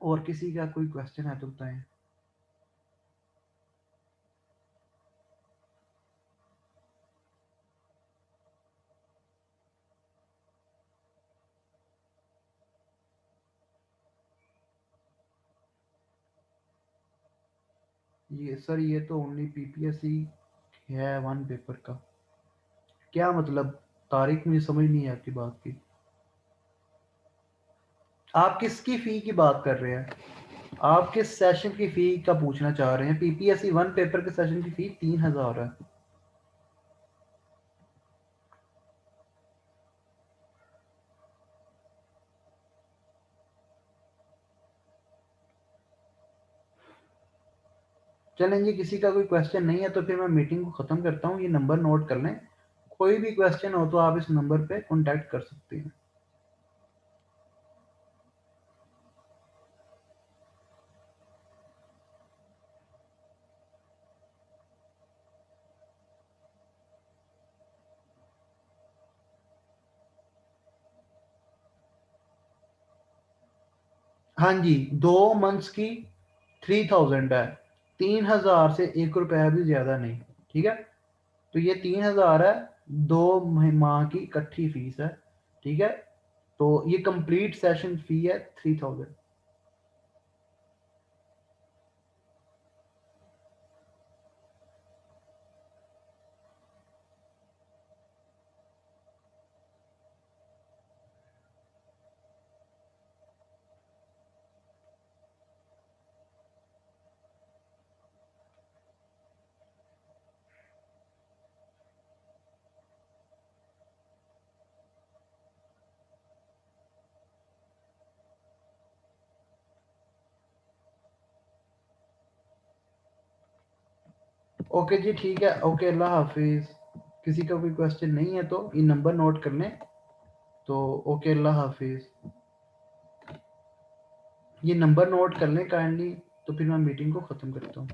और किसी का कोई क्वेश्चन है तो बताएं। ये सर ये तो ओनली पीपीएससी है 1 पेपर का, क्या मतलब? तारीख मुझे समझ नहीं है आपकी बात की। आप किसकी फी की बात कर रहे हैं? आप किस सेशन की फी का पूछना चाह रहे हैं? पीपीएससी 1 पेपर के सेशन की फी 3000 है। चलें जी, किसी का कोई क्वेश्चन नहीं है तो फिर मैं मीटिंग को ख़त्म करता हूँ। ये नंबर नोट कर लें, कोई भी क्वेश्चन हो तो आप इस नंबर पे कांटेक्ट कर सकते हैं। हाँ जी, 2 मंथ्स की 3000 है, 3000 से 1 रुपया भी ज्यादा नहीं, ठीक है? तो ये 3000 है, 2 माह की इकट्ठी फीस है, ठीक है? तो ये कंप्लीट सेशन फी है 3000। ओके जी, ठीक है, ओके, अल्लाह हाफिज। किसी का कोई क्वेश्चन नहीं है तो ये नंबर नोट कर लें। तो ओके, अल्लाह हाफिज। ये नंबर नोट कर लें काइंडली, तो फिर मैं मीटिंग को ख़त्म करता हूँ।